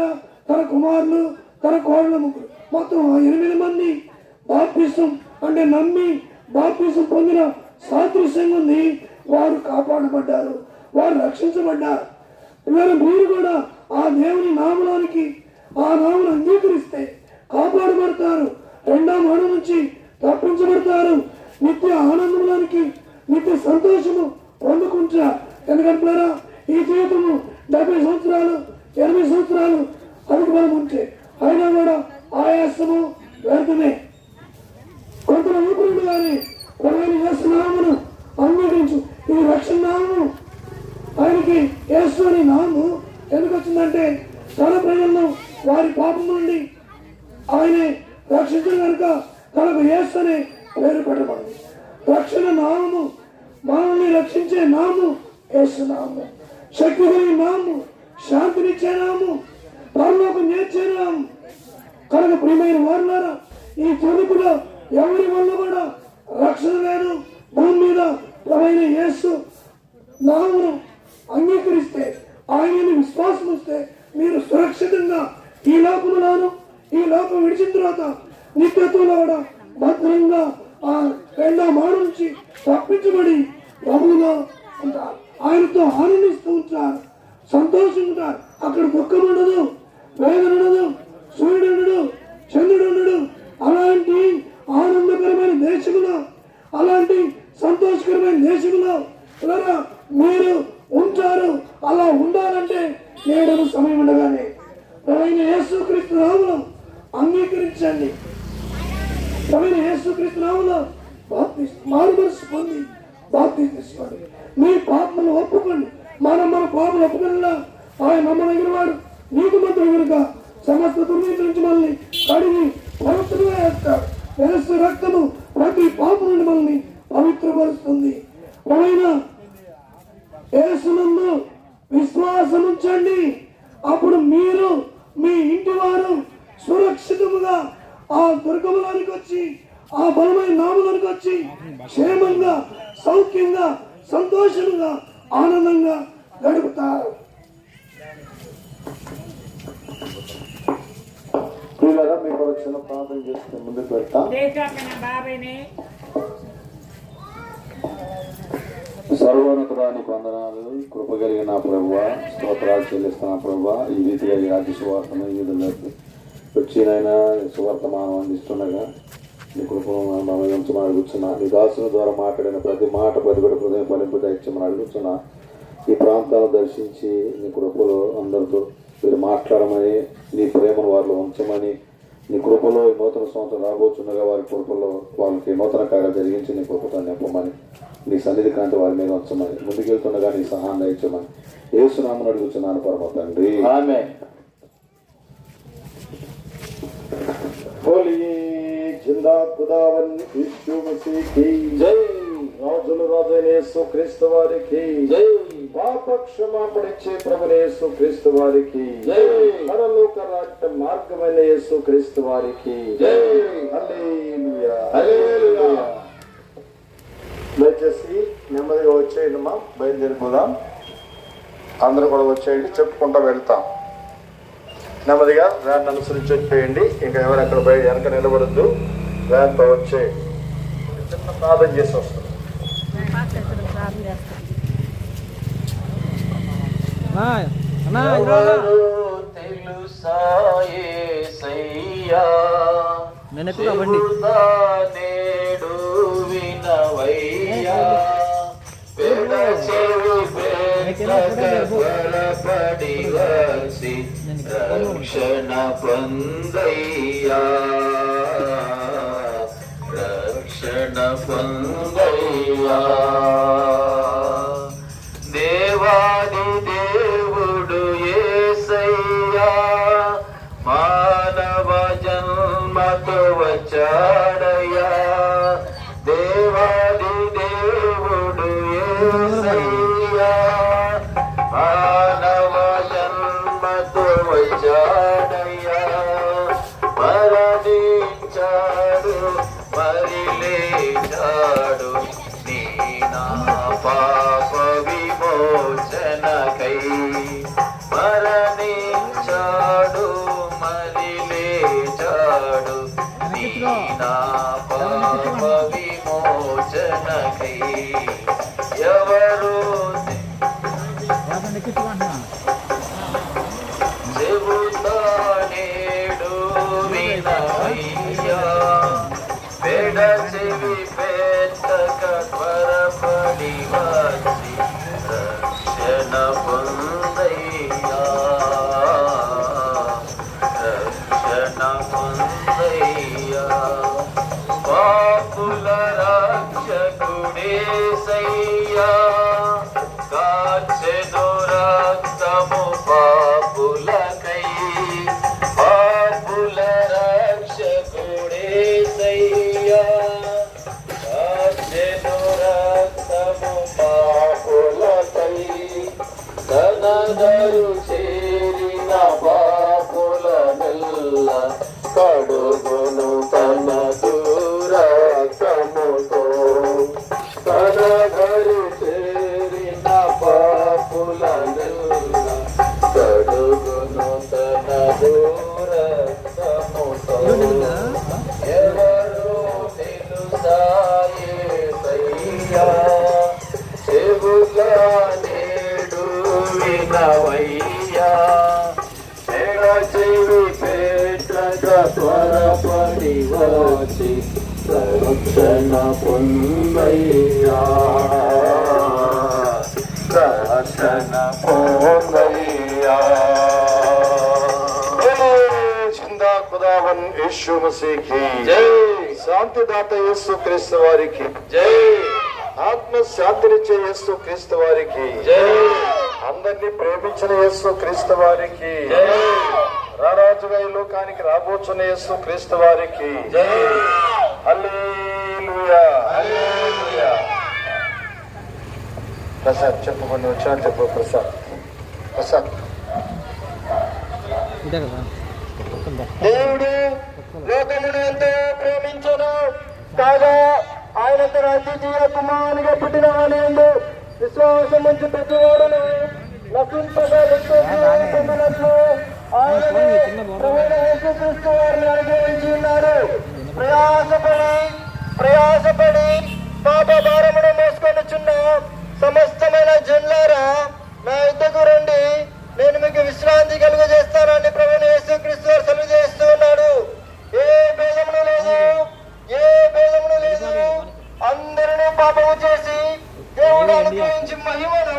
తన కుమారులు, తన కోడళ్ళ ముగ్గురు, మొత్తం 8 మంది బాప్తిసం అంటే నమ్మి బాప్తిసం పొందిన సాదృశ్యంగా ఉంది. వారు కాపాడబడ్డారు, వారు రక్షించబడ్డారు. ఇవాళ మీరు కూడా ఆ దేవుని నామలానికి ఆ నామను అంగీకరిస్తే కాపాడబడతారు, రెండవ మరణం నుంచి తప్పించబడతారు, నిత్య ఆనందంలోనికి, నిత్య సంతోషము పొందుకుంటారు. ఎందుకంటే ఈ జీవితము 70 సంవత్సరాలు 80 సంవత్సరాలు అధిక బలం ఉంటే అయినా కూడా ఆయాసము వ్యర్థమే. కొంత ఊపిరి కానీ ప్రభువైన యేసు నామమును అంగీకరించు. ఈ రక్షణ నామము ఆయనకి యేసు అని నామము ఎందుకు వచ్చిందంటే తన ప్రజలను వారి పాపం నుండి ఆయనే రక్షించిన కనుక తనకు యేసు అనే పేరు పెట్టబడింది. రక్షణ నామము మనల్ని రక్షించే నామం యేసు నామం, శక్తి కలిగిన నామం, శాంతినిచ్చే నామం, పరలోకం చేర్చే నామం. కనుక ప్రియమైన వారులారా, ఈ జగత్తులో ఎవరి వల్ల కూడా రక్షణ లేదు. భూమి మీద ప్రభువైన యేసు నామమును అంగీకరిస్తే, ఆయనని విశ్వాసం వస్తే మీరు సురక్షితంగా ఈ లోకములను, ఈ లోకం విడిచిన తర్వాత నిత్యత్వంలో కూడా భద్రంగా ఆ రెండో మాడు నుంచి తప్పించబడి ప్రభువులో ఉంటారు. ఆయనతో ఆనందిస్తూ ఉంటారు, సంతోషం ఉంటారు. అక్కడ దుఃఖం ఉండదు, వేదన ఉండదు, సూర్యుడు ఉండడు, చంద్రుడు ఉండడు. అలాంటి ఆనందకరమైన దేశంలో, అలాంటి సంతోషకరమైన దేశంలో మీరు ఉంటారు. అలా ఉండాలంటే నేడు సమయం ఉండగానే ప్రభువైన యేసుక్రీస్తు నామములో అంగీకరించండి. ప్రభువైన యేసుక్రీస్తు నామములో మారుమనసు పొంది బాప్తిస్మం తీసుకోండి. మీ పాపములు ఒప్పుకోండి. మన పాపలు ఒప్పుకున్నా ఆయన నమ్మదగిన వాడు, నీతిమంతుడు కనుక సమస్త దుర్నీతి నుంచి మనల్ని కడిగి పవిత్రంగా వేస్తాడు. యేసు రక్తము ప్రతి పాపం నుండి మనల్ని పవిత్రపరుస్తుంది. ఆయన యేసునందు విశ్వాసం ఉంచండి. అప్పుడు మీరు, మీ ఇంటి వారు సురక్షితముగా ఆ దుర్గములోనికి వచ్చి, ఆ బలమైన నామలోనికి వచ్చి క్షేమంగా, సౌఖ్యంగా, సంతోషంగా, ఆనందంగా గడుపుతారు. మీ పరీక్షణ ప్రార్థన చేసుకుని ముందుకు వెళ్తాం. సర్వోన్నతానికి వందనాలు. కృప కలిగిన ప్రభువా, స్తోత్రాలు చెల్లిస్తున్న ప్రభువా, ఈ రీతిగా ఈ రాజ్య సువార్తను ఈ విధంలోకి వచ్చినైనా సువార్తమానం అందిస్తుండగా నీ కృపను ఉంచమని అడుగుతున్నా. నీ దాసుల ద్వారా మాట్లాడిన ప్రతి మాట, ప్రతి కూడా హృదయం ఫలింపు దయచేయమని అడుగుతున్నా. ఈ ప్రాంతాలను దర్శించి నీ కృపలో అందరితో మీరు మాట్లాడమని, నీ ప్రేమను వారిలో ఉంచమని, నీ కృపలో ఈ నూతన సంవత్సరం రాబోతుండగా వారి కృపలో వాళ్ళకి నూతన కార్యాలు జరిగించి నీ కృపతో నింపమని, నీ సన్నిధి కాంతి వారి మీద ఉంచమని, ముందుకెళ్తుండగా నీ సహాయం దయచేయమని యేసు నామమున అడుగుతున్నాను పరమ తండ్రి, ఆమేన్. జిందా ఖుదావన్ యీశు మసీహ్ కి జై. రాజుల రాజైన యేసు క్రీస్తు వారికి జై. పాప క్షమాపణ ఇచ్చే ప్రభువైన యేసు క్రీస్తు వారికి జై. పరలోక రాజ్య మార్గమైన యేసు క్రీస్తు వారికి జై. హల్లెలూయా, హల్లెలూయా. దయచేసి నెమ్మదిగా వచ్చేయండి, మా బయలుదేరిపోదాం. అందరూ కూడా వచ్చేయండి, చెప్పుకుంటూ వెళ్తాం. నెమ్మదిగా వ్యాన్ అనుసరించి వచ్చేయండి. ఇంకా ఎవరు అక్కడ బయట వెనక నిలబడద్దు, వ్యాన్తో వచ్చేయండి. చిన్న ప్రార్థన చేసి వస్తాం. రక్షణ పొందయ్యా, రక్షణ పొందయ్యా. దేవాది దేవుడు యేసయ్యా మానవ జన్మతో వచ్చాడయ్యా. దేవాది దేవుడు యేసయ్యా మానవ జన్మతో వచ్చాడయ్యా. మరణించాడు, మరి లేచాడు, నీ నా పాప విమోచనకై. మరణించాడు, మరి లేచాడు, నీ నా పాప విమోచనకై. ఎవరు చెబుతానేడు వినయ్యా, పెడచెవి పెట్టక త్వరపడి వచ్చి రక్షణ పొందయ్యా, రక్షణ పొందయ్యా. పాపుల రక్షకుడేసయ్యా కాచెను రక్తము పాపులకై. పాపుల రక్షకుడేసయ్యా కాచెను రక్తము కడుగును తన రక్తముతో కడగరి చేరిన పాపులనెల్ల కడుగును తన రక్తముతో ఎవరు నిలుసాయేసయ్యా చెవుగా నేడు వినవయ్యా చెవి పెట్టక త్వరపడి వచ్చి రక్షణ పొందయ్యా రక్షణ పొందయ్యా జిందా ఖుదావన్ యేసు మసీహ్ జై శాంతిదాత యేసు క్రీస్తు వారికి జై ఆత్మ శాంతినిచ్చే యేసు క్రీస్తు వారికి జై అందరినీ ప్రేమించిన యేసు క్రీస్తు వారికి జై రారాజుగా ఈ లోకానికి రాబోచున్న యేసు క్రీస్తు వారికి జై హల్లెలూయా హల్లెలూయా. ప్రసాద్ చెప్పుకొని వచ్చాను చెప్పు ప్రసాద్ ప్రసాద్. దేవుడు లోకమును ఎంతో ప్రేమించను కాగా ఆయన తన అద్వితీయ కుమారునిగా పుట్టిన వానియందు విశ్వాసం ఉంచి ప్రతివాడును నశింపగా పొందినట్లు ఆయనను ప్రభువైన యేసుక్రీస్తు వారిని అనుగ్రహించి ఉన్నారు. ప్రయాసపడి పాప భారమును మోసుకొనుచున్న సమస్తమైన జనులారా నా యుద్ధకు రండి, నేను మీకు విశ్రాంతి కలుగజేస్తానని ప్రభువైన యేసుక్రీస్తు వారు సెలవు చేస్తూ ఉన్నాడు. ఏ భేదమును లేదు, అందరినీ పాపము చేసి దేవుడు అనుగ్రహించి మహిమను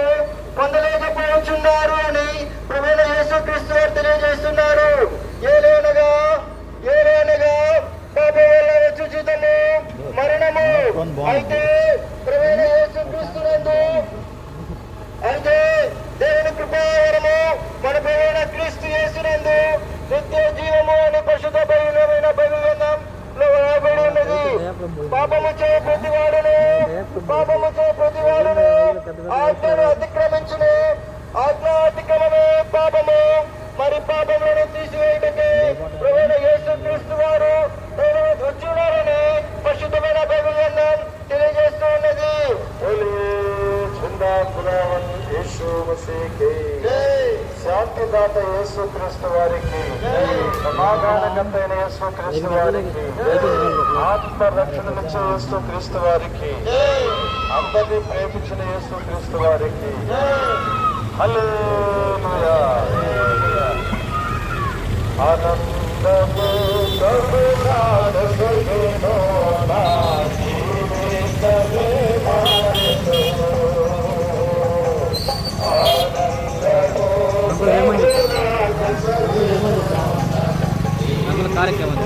పొందలేకపోతున్నారు అని ప్రభువైన యేసుక్రీస్తు వారు తెలియజేస్తున్నారు. ఏలైనగా పాపం వల్ల వచ్చు జీతము మరణము. అయితే ప్రభువైన యేసుక్రీస్తునందు అయితే దేవుని కృపావరము మన ప్రభువైన క్రీస్తు యేసునందు నిత్య జీవము అని పరిశుద్ధ బైబిల్ గ్రంథంలో రాయబడి ఉన్నది. పాపము చే ప్రతివాడును ఆజ్ఞను అతిక్రమించును. ఆజ్ఞ అతిక్రమమే పాపము. మరి పాపములను తీసివేయటకే ప్రభువైన యేసుక్రీస్తు వారు వచ్చి ఉన్నారని పరిశుద్ధమైన బైబిల్ గ్రంథం తెలియజేస్తూ ఉన్నది. శాంతిదాత యేసుక్రీస్తు వారికి, సమాధానకర్తైన యేసుక్రీస్తు వారికి, ఆత్మ రక్షణనిచ్చే యేసుక్రీస్తు వారికి, అందరినీ ప్రేమించిన యేసుక్రీస్తు వారికి హల్లెలూయా. ఆనందము కరుణారసమును నా జీవితమే మారెను. కార్యక్రమం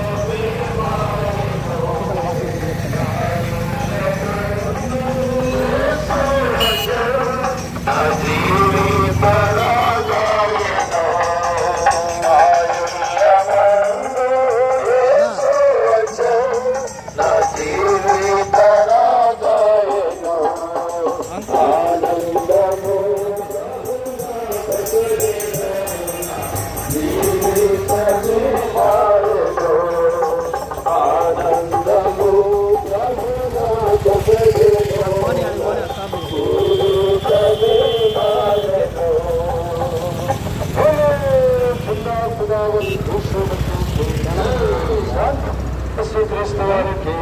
క్రీస్తు వారికి,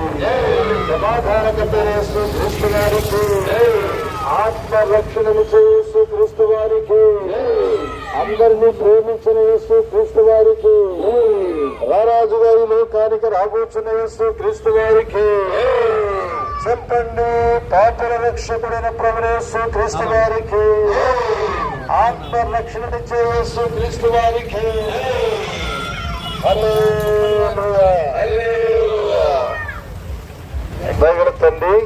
సమాధానకర్తైన యేసుక్రీస్తు వారికి, ఆత్మ రక్షణను చేసు క్రీస్తు వారికి, అందరినీ ప్రేమించిన యేసుక్రీస్తు వారికి, రారాజుగా ఈ లోకానికి రాబోచున్న యేసుక్రీస్తు వారికి చెప్పండి. పాపల రక్షకుడైన ప్రభువైన యేసుక్రీస్తు వారికి, ఆత్మ రక్షణనిచ్చే యేసుక్రీస్తు వారికి తండ్రి.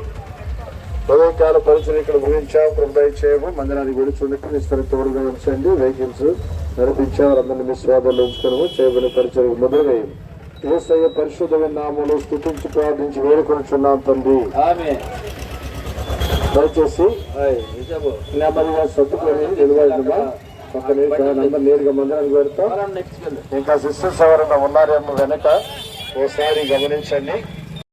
ఉదయకాల పరిచయం ఇక్కడ ముగించాం. ప్రభుత్వ చేయము మందిరాన్ని విడుచుండటం ఇస్తారు తోడుగా ఉంచండి. వెహికల్స్ నడిపించాం. అందరినీ మీ స్వాదంలో ఉంచుతాము. చేయబడిన పరిచయం మొదలుగా యేసయ్య పరిశుద్ధమైన నామములో స్తుతించి ప్రార్థించి వేడుకొనుచున్నాం తండ్రి. దయచేసి నెమ్మదిగా సత్తుకొని నిలబడినమా ఒక నిమిషం అందరూ నేరుగా మందిరానికి పెడతాం. ఇంకా సిస్టర్స్ ఎవరైనా ఉన్నారేమో వెనక ఓసారి గమనించండి.